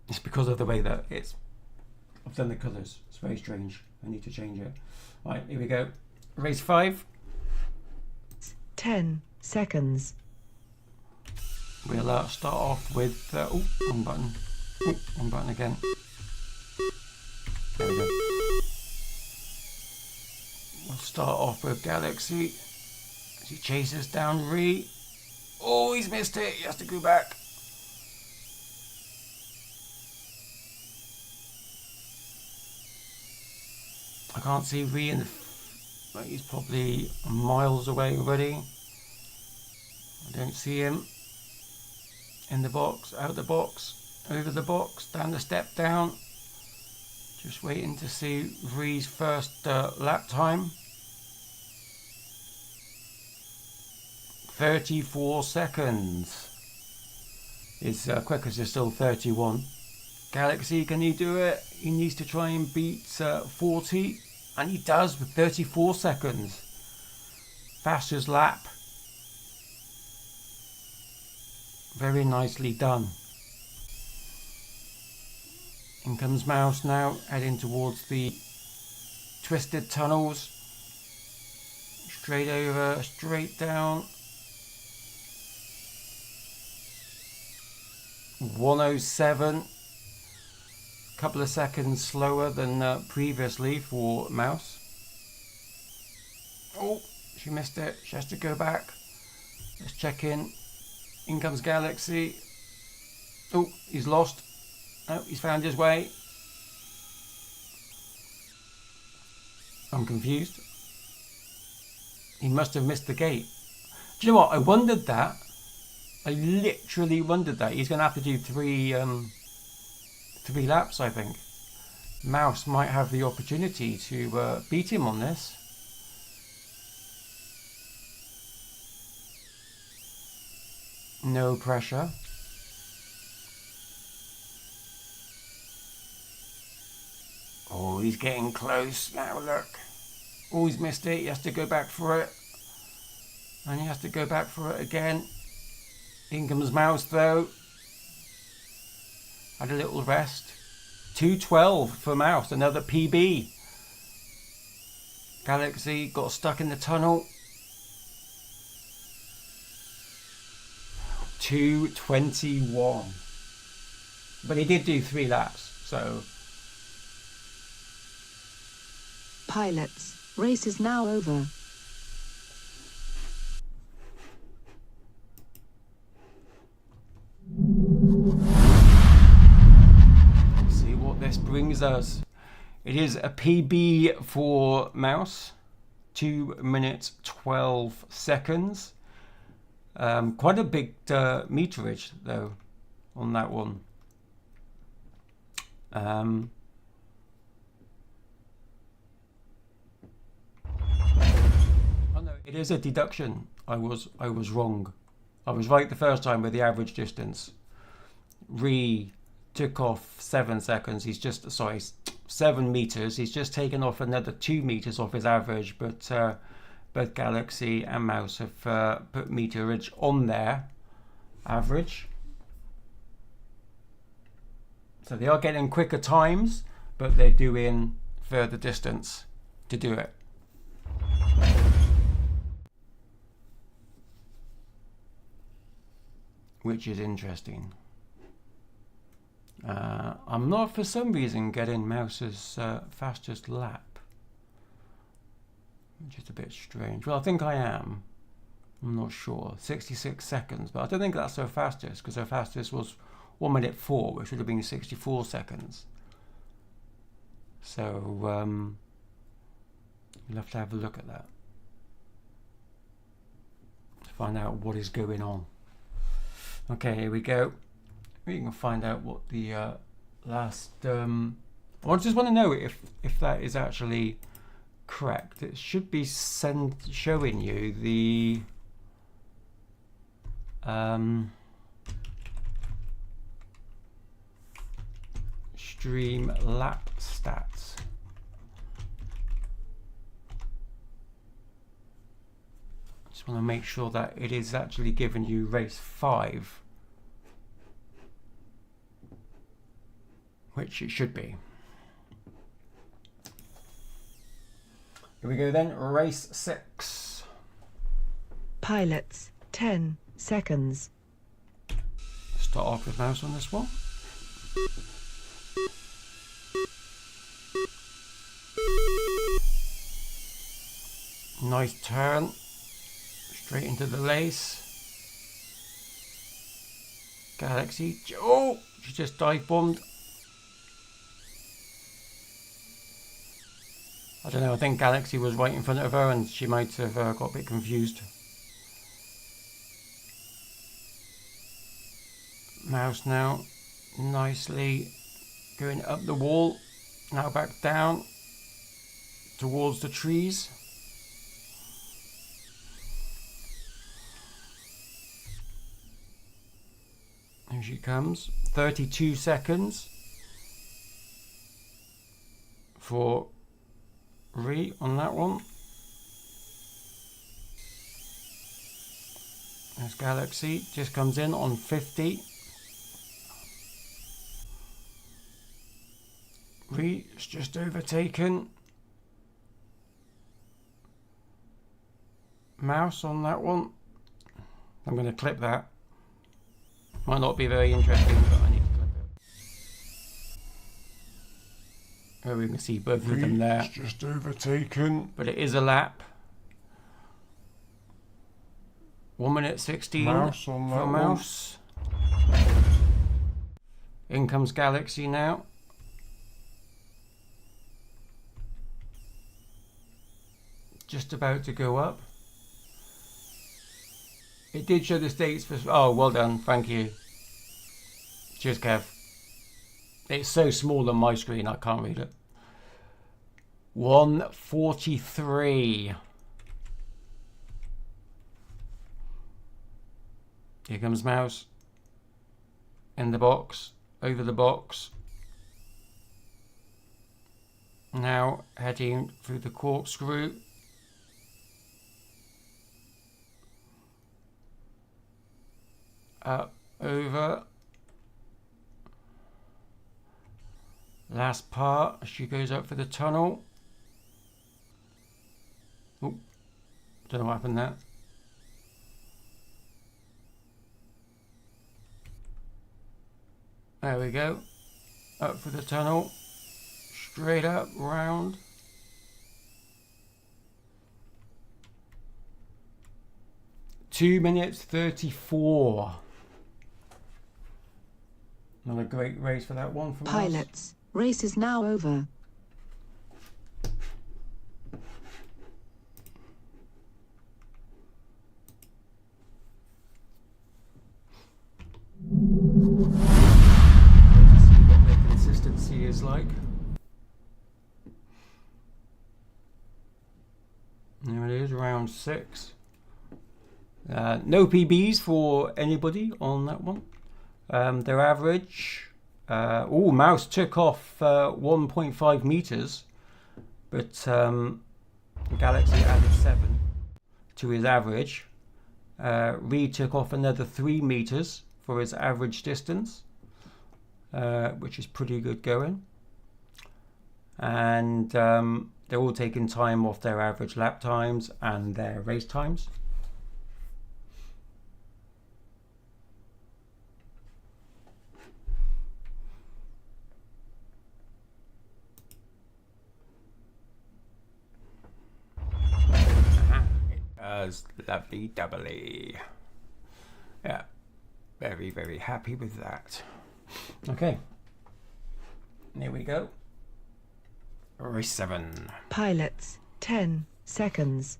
It's because of the way that I've done the colours. It's very strange. I need to change it. Right, here we go. Race 5. 10 seconds. We'll start off with wrong button. Wrong button again. There we go. We'll start off with Galaxy as he chases down Re. Oh, he's missed it. He has to go back. I can't see Re in the. He's probably miles away already. I don't see him. In the box, out the box, over the box, down the step down. Just waiting to see Re's first lap time. 34 seconds. His quickest is still 31. Galaxy, can he do it? He needs to try and beat 40, and he does with 34 seconds. Fastest lap. Very nicely done. In comes Mouse now, heading towards the twisted tunnels. Straight over, straight down. 107. Couple of seconds slower than previously for Mouse. Oh, she missed it. She has to go back. Let's check in. In comes Galaxy. Oh, he's lost. Oh, he's found his way. I'm confused. He must have missed the gate. Do you know what? I wondered that. I literally wondered that. He's going to have to do 3 laps, I think. Mouse might have the opportunity to beat him on this. No pressure. Oh, he's getting close now, look. Oh, he's missed it. He has to go back for it. And he has to go back for it again. In comes Mouse, though. Had a little rest. 2:12 for Mouse, another PB. Galaxy got stuck in the tunnel. 2:21. But he did do 3 laps, so. Pilots, race is now over. See what this brings us. It is a PB for Mouse. 2 minutes 12 seconds. Quite a big meterage though on that one. Oh no, it is a deduction. I was wrong. I was right the first time with the average distance. Re took off 7 seconds. He's just 7 meters. He's just taken off another 2 meters off his average, but both Galaxy and Mouse have put meterage on their average. So they are getting quicker times, but they're doing further distance to do it. Which is interesting. I'm not for some reason getting Mouse's fastest lap. Which is a bit strange. Well, I think I am. I'm not sure. 66 seconds, but I don't think that's her fastest, because her fastest was 1 minute 4, which would have been 64 seconds. So you'll have to have a look at that to find out what is going on. Okay, here we go. We can find out what the last. I just want to know if that is actually correct. It should be showing you the Stream lap stats. Just want to make sure that it is actually giving you race 5, which it should be. Here we go then, race 6. Pilots, 10 seconds. Start off with mouse on this one. Nice turn, straight into the lace. Galaxy, oh, she just dive bombed. I don't know, I think Galaxy was right in front of her and she might have got a bit confused. Mouse now, nicely going up the wall, now back down towards the trees. Here she comes, 32 seconds for Ree on that one. There's Galaxy, just comes in on 50. Ree is just overtaken. Mouse on that one. I'm going to clip that. Might not be very interesting, but I need to clip it. Oh, we can see both of them there. Just overtaken. But it is a lap. 1 minute 16 Mouse on that for one. Mouse. In comes Galaxy now. Just about to go up. It did show the states for... Oh, well done. Thank you. Cheers, Kev. It's so small on my screen, I can't read it. 1:43. Here comes Mouse. In the box. Over the box. Now heading through the corkscrew. Up, over. Last part, she goes up for the tunnel. Oh, don't know what happened there. There we go. Up for the tunnel. Straight up, round. Two minutes 34. Another great race for that one from us. Pilots, race is now over. See what their consistency is like. There it is, round 6. No PBs for anybody on that one. Their average. Mouse took off 1.5 meters, but Galaxy added 7 to his average. Reed took off another 3 meters for his average distance, which is pretty good going. And they're all taking time off their average lap times and their race times. Lovely doubly. Yeah, very, very happy with that. Okay, here we go. Race 7. Pilots, 10 seconds.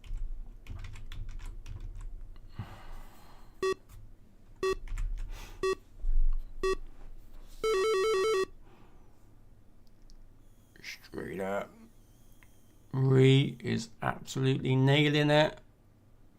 Straight up. Ree is absolutely nailing it.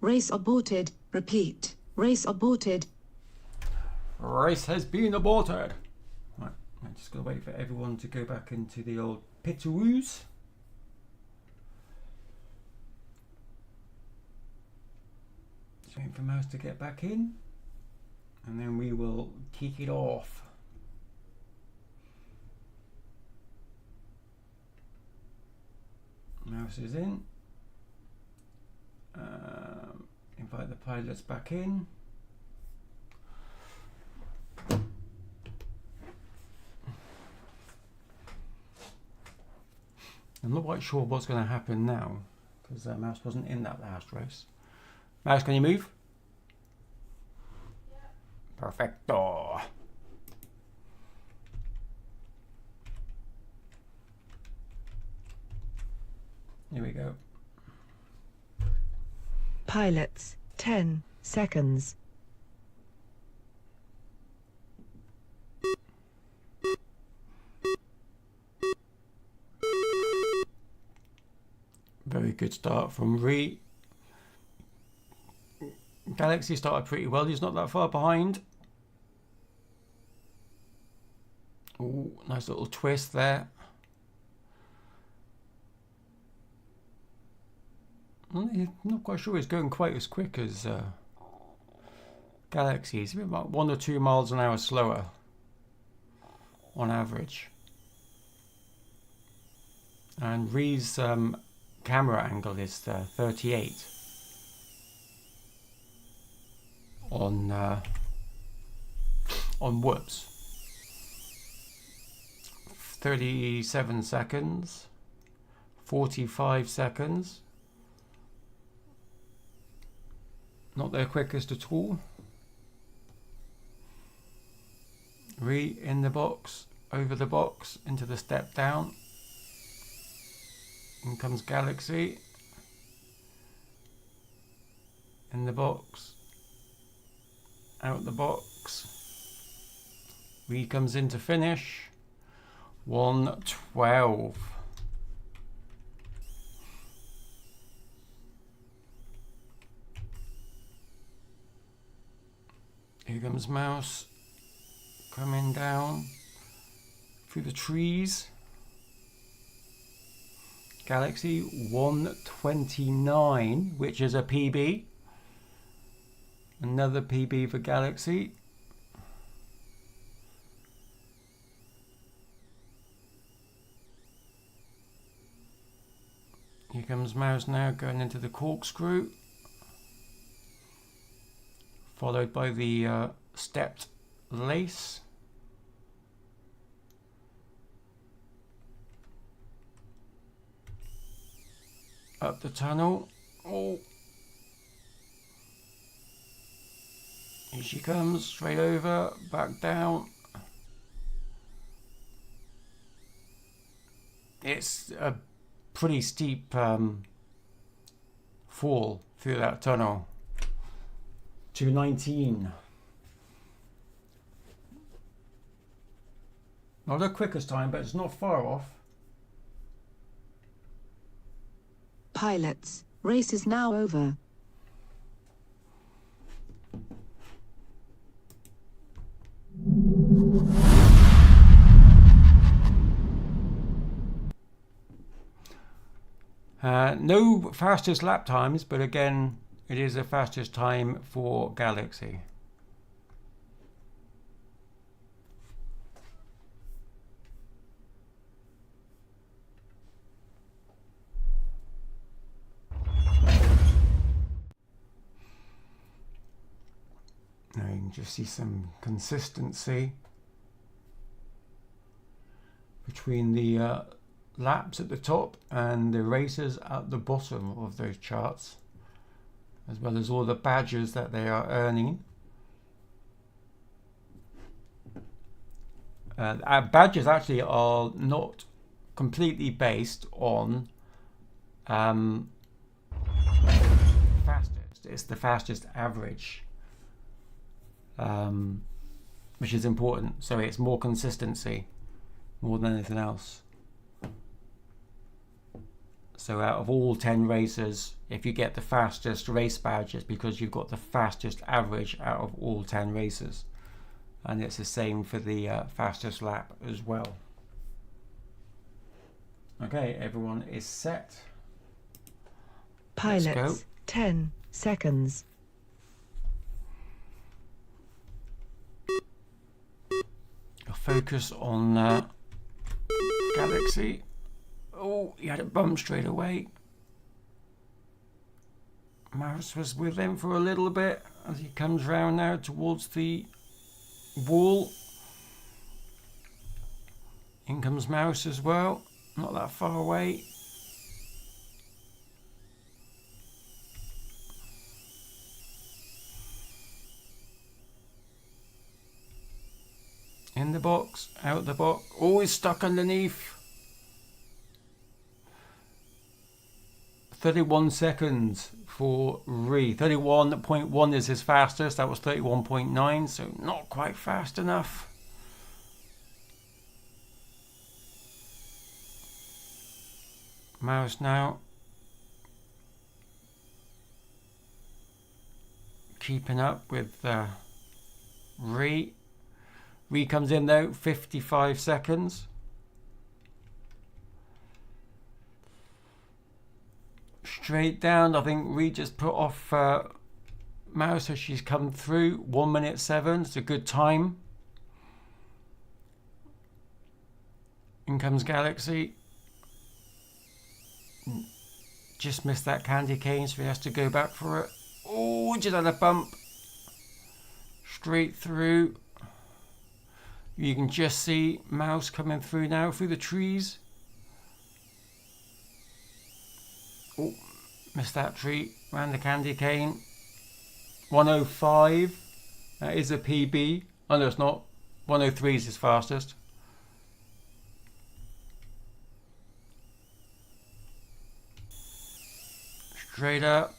Race aborted. Repeat. Race aborted. Race has been aborted. Right, I'm just going to wait for everyone to go back into the old pitaroos. Just waiting for Mouse to get back in. And then we will kick it off. Mouse is in. Invite the pilots back in. I'm not quite sure what's going to happen now because Mouse wasn't in that last race. Mouse, can you move? Yeah. Perfecto. Here we go. Pilots, 10 seconds. Very good start from Ree. Galaxy started pretty well. He's not that far behind. Ooh, nice little twist there. I'm not quite sure he's going quite as quick as Galaxy. He's about 1 or 2 miles an hour slower on average. And Ree's camera angle is 38 on whoops. 37 seconds, 45 seconds. Not their quickest at all. Ree in the box, over the box, into the step down. In comes Galaxy. In the box. Out the box. Ree comes in to finish. 1:12. Here comes Mouse. Coming down through the trees. Galaxy 1:29, which is a PB. Another PB for Galaxy. Here comes Mouse now going into the corkscrew. Followed by the stepped lace. Up the tunnel. Oh. Here she comes, straight over, back down. It's a pretty steep fall through that tunnel. 2:19. Not the quickest time, but it's not far off. Pilots, race is now over. No fastest lap times, but again, it is the fastest time for Galaxy. Now you can just see some consistency between the laps at the top and the races at the bottom of those charts, as well as all the badges that they are earning. Our badges actually are not completely based on fastest. It's the fastest average, which is important. So it's more consistency more than anything else. So out of all 10 races, if you get the fastest race badge, it's because you've got the fastest average out of all 10 races. And it's the same for the fastest lap as well. Okay, everyone is set. Let's go. Pilots, 10 seconds. I'll focus on Galaxy. Oh, he had a bump straight away. Mouse was with him for a little bit as he comes round now towards the wall. In comes Mouse as well, not that far away. In the box, out the box. Oh, he's stuck underneath. 31 seconds for Ree. 31.1 is his fastest. That was 31.9, so not quite fast enough. Mouse now. Keeping up with Ree. Ree comes in though, 55 seconds. Straight down, I think Ree just put off Mouse, so she's come through. 1 minute 7, it's a good time. In comes Galaxy. Just missed that candy cane, so he has to go back for it. Oh, just had a bump. Straight through. You can just see Mouse coming through now through the trees. Oh, missed that tree. Ran the candy cane. 105. That is a PB. Oh no, it's not. 103 is his fastest. Straight up.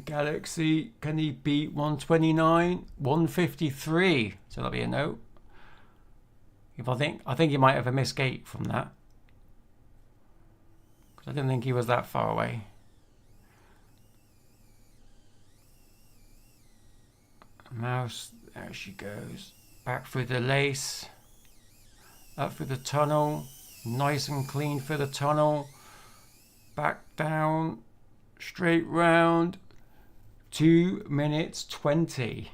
Galaxy, can he beat 129? 153. So that'll be a no. If I think he might have a missed gate from that. Because I didn't think he was that far away. Mouse, there she goes. Back through the lace. Up through the tunnel. Nice and clean through the tunnel. Back down. Straight round. 2 minutes 20.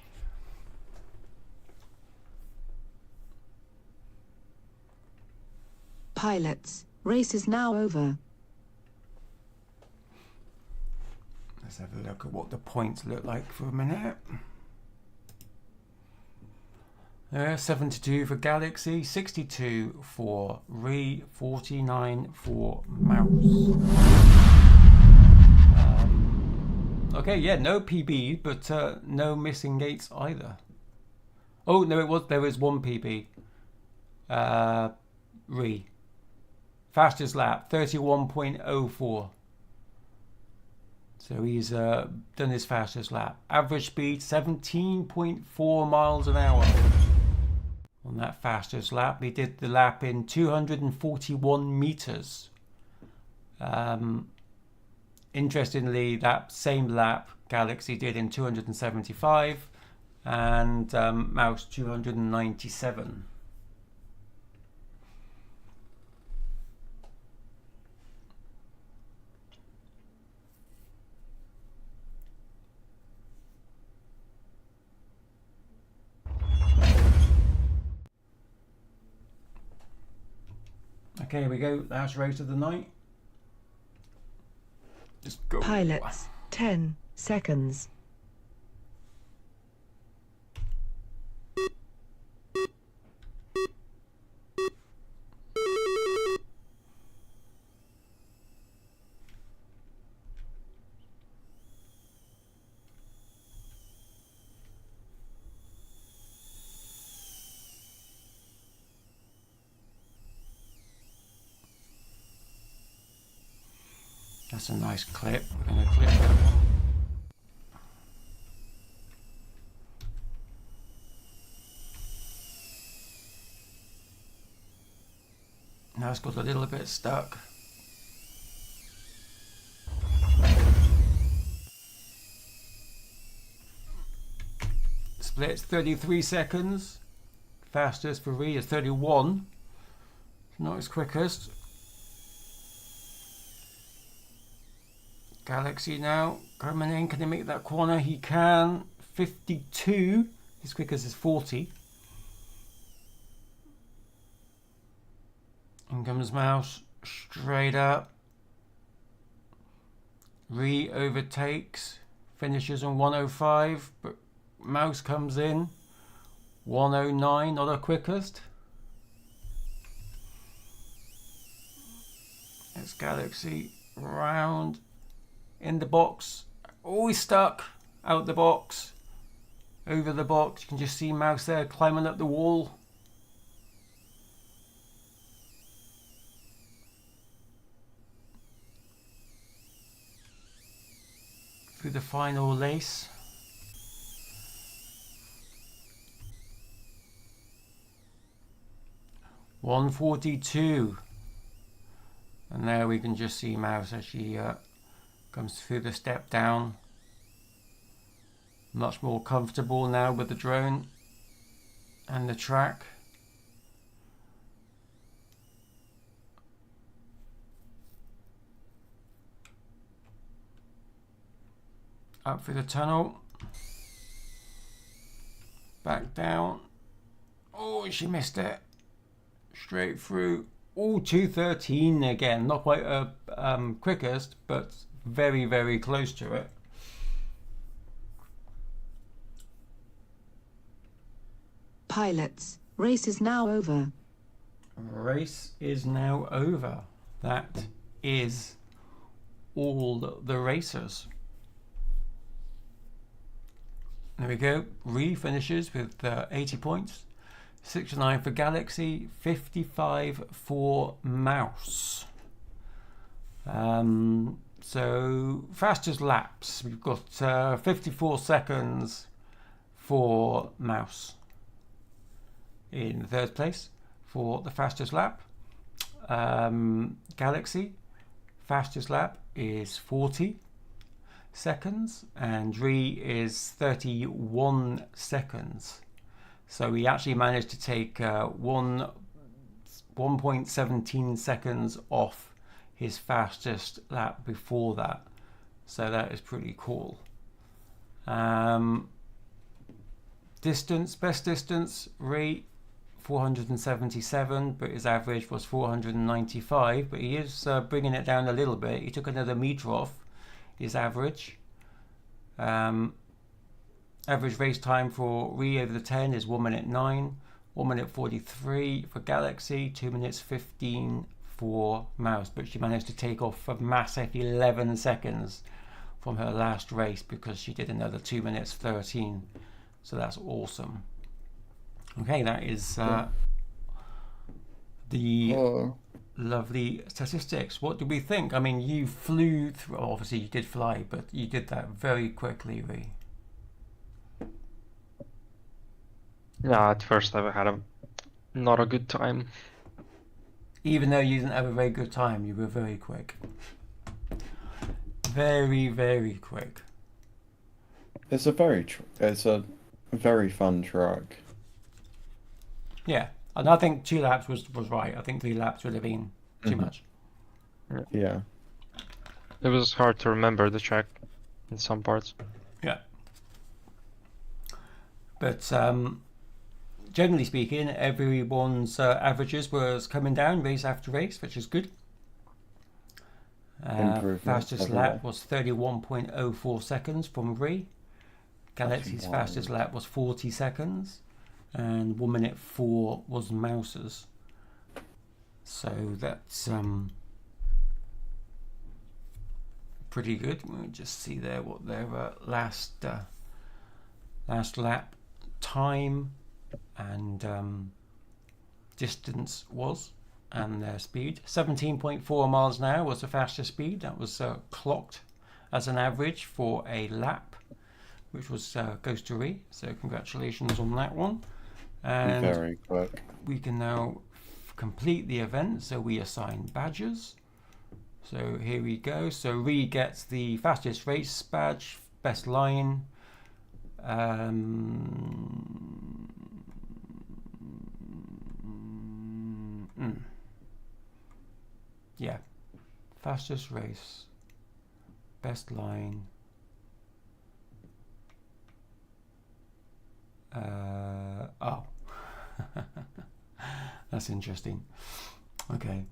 Pilots, race is now over. Let's have a look at what the points look like for a minute. 72 for Galaxy, 62 for Ree, 49 for Mouse. Okay, yeah, no PB, but no missing gates either. Oh no, there was one PB. Ree. Fastest lap, 31.04. So he's done his fastest lap. Average speed, 17.4 miles an hour. On that fastest lap, he did the lap in 241 meters. Interestingly, that same lap Galaxy did in 275 and Mouse 297. Okay, here we go. Last race of the night. Just go. Pilots, 10 seconds. That's a nice clip. We're going to clip that one. Now it's got a little bit stuck. splits 33 seconds. Fastest for Ree is 31. Not his quickest. Galaxy now coming in. Can he make that corner? He can. 52. His quickest is 40. In comes Mouse. Straight up. Ree overtakes. Finishes on 105. But Mouse comes in. 109. Not her quickest. It's Galaxy round in the box. Always stuck out the box. Over the box. You can just see Mouse there climbing up the wall. Through the final lace. $142. And there we can just see Mouse as she comes through the step down. Much more comfortable now with the drone and the track. Up through the tunnel. Back down. Oh, she missed it. Straight through. Oh, 213 again. Not quite a quickest, but very, very close to it. Pilots, race is now over. Race is now over. That is all the racers. There we go. Ree finishes with 80 points. 69 for Galaxy, 55 for Mouse. So fastest laps, we've got 54 seconds for Mouse in third place for the fastest lap. Galaxy, fastest lap is 40 seconds, and Ree is 31 seconds. So he actually managed to take 1.17 seconds off his fastest lap before that. So that is pretty cool. Distance, best distance, Ree 477, but his average was 495. But he is bringing it down a little bit. He took another meter off his average. Average race time for Ree over the 10 is 1 minute 9, 1 minute 43 for Galaxy, 2 minutes 15 for Mouse. But she managed to take off a massive 11 seconds from her last race because she did another 2 minutes 13. So that's awesome. Okay, that is the lovely statistics. What do we think? I mean, you flew through, obviously you did fly, but you did that very quickly, Ree. Yeah, at first I had not a good time. Even though you didn't have a very good time, you were very quick. Very, very quick. It's a very fun track. Yeah, and I think 2 laps was right. I think 3 laps would have been too much. Yeah. It was hard to remember the track in some parts. Yeah. But generally speaking, everyone's averages was coming down race after race, which is good. Fastest lap was 31.04 seconds from Ree. Galaxy's fastest lap was 40 seconds. And 1 minute 4 was Mouse's. So that's pretty good. We'll just see there what their last lap time and distance was, and their speed. 17.4 miles an hour was the fastest speed. That was clocked as an average for a lap, which was goes to Ree. So congratulations on that one. And very quick. We can now complete the event. So we assign badges. So here we go. So Ree gets the fastest race badge, best line, Yeah, fastest race, best line. Oh, that's interesting. Okay.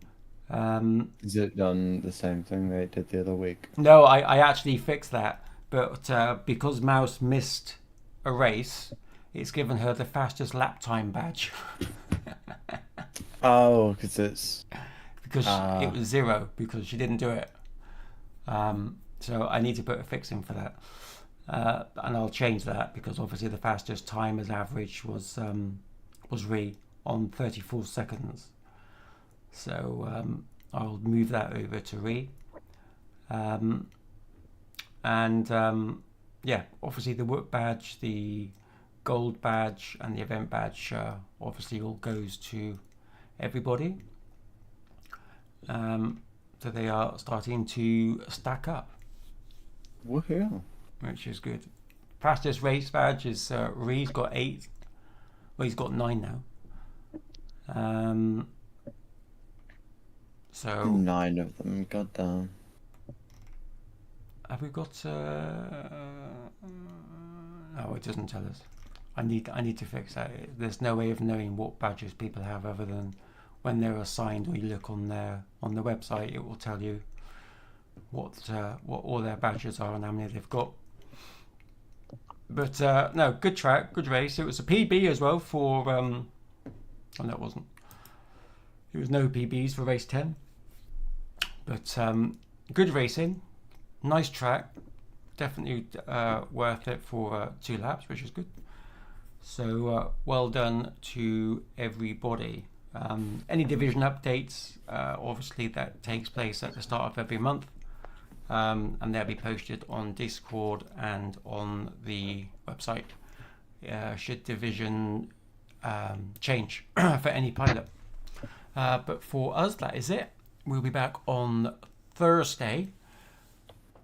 Is it done the same thing they did the other week? No, I actually fixed that, but because Mouse missed a race, it's given her the fastest lap time badge. Oh, because it's because it was 0 because she didn't do it. So I need to put a fix in for that, and I'll change that because obviously the fastest time as average was Ree on 34 seconds. So I'll move that over to Ree, and yeah, obviously the work badge, the gold badge, and the event badge obviously all goes to everybody. So they are starting to stack up, woohoo! which is good. Fastest race badge is Ree's got 8. Well, he's got 9 now. So 9 of them, goddamn. have we got? No, it doesn't tell us. I need to fix that. There's no way of knowing what badges people have other than when they're assigned, or you look on the website, it will tell you what all their badges are and how many they've got. But no, good track, good race. It was a PB as well for. Oh, no, it wasn't. There was no PBs for race 10. But good racing, nice track, definitely worth it for 2 laps, which is good. So well done to everybody. Any division updates, obviously that takes place at the start of every month, and they'll be posted on Discord and on the website. Should division change for any pilot. But for us, that is it. We'll be back on Thursday,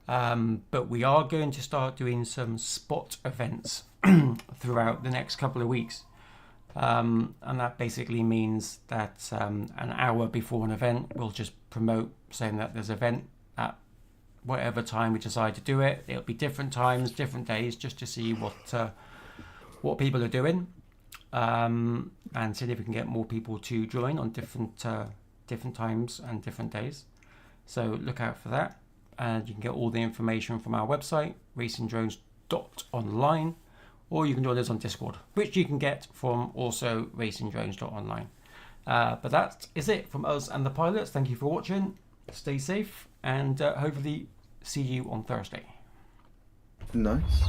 but we are going to start doing some spot events throughout the next couple of weeks. And that basically means that an hour before an event, we'll just promote saying that there's an event at whatever time we decide to do it. It'll be different times, different days, just to see what people are doing, and see if we can get more people to join on different times and different days. So look out for that, and you can get all the information from our website, racingdrones.online. Or you can join us on Discord, which you can get from also racingdrones.online. But that is it from us and the pilots. Thank you for watching. Stay safe, and hopefully see you on Thursday. Nice.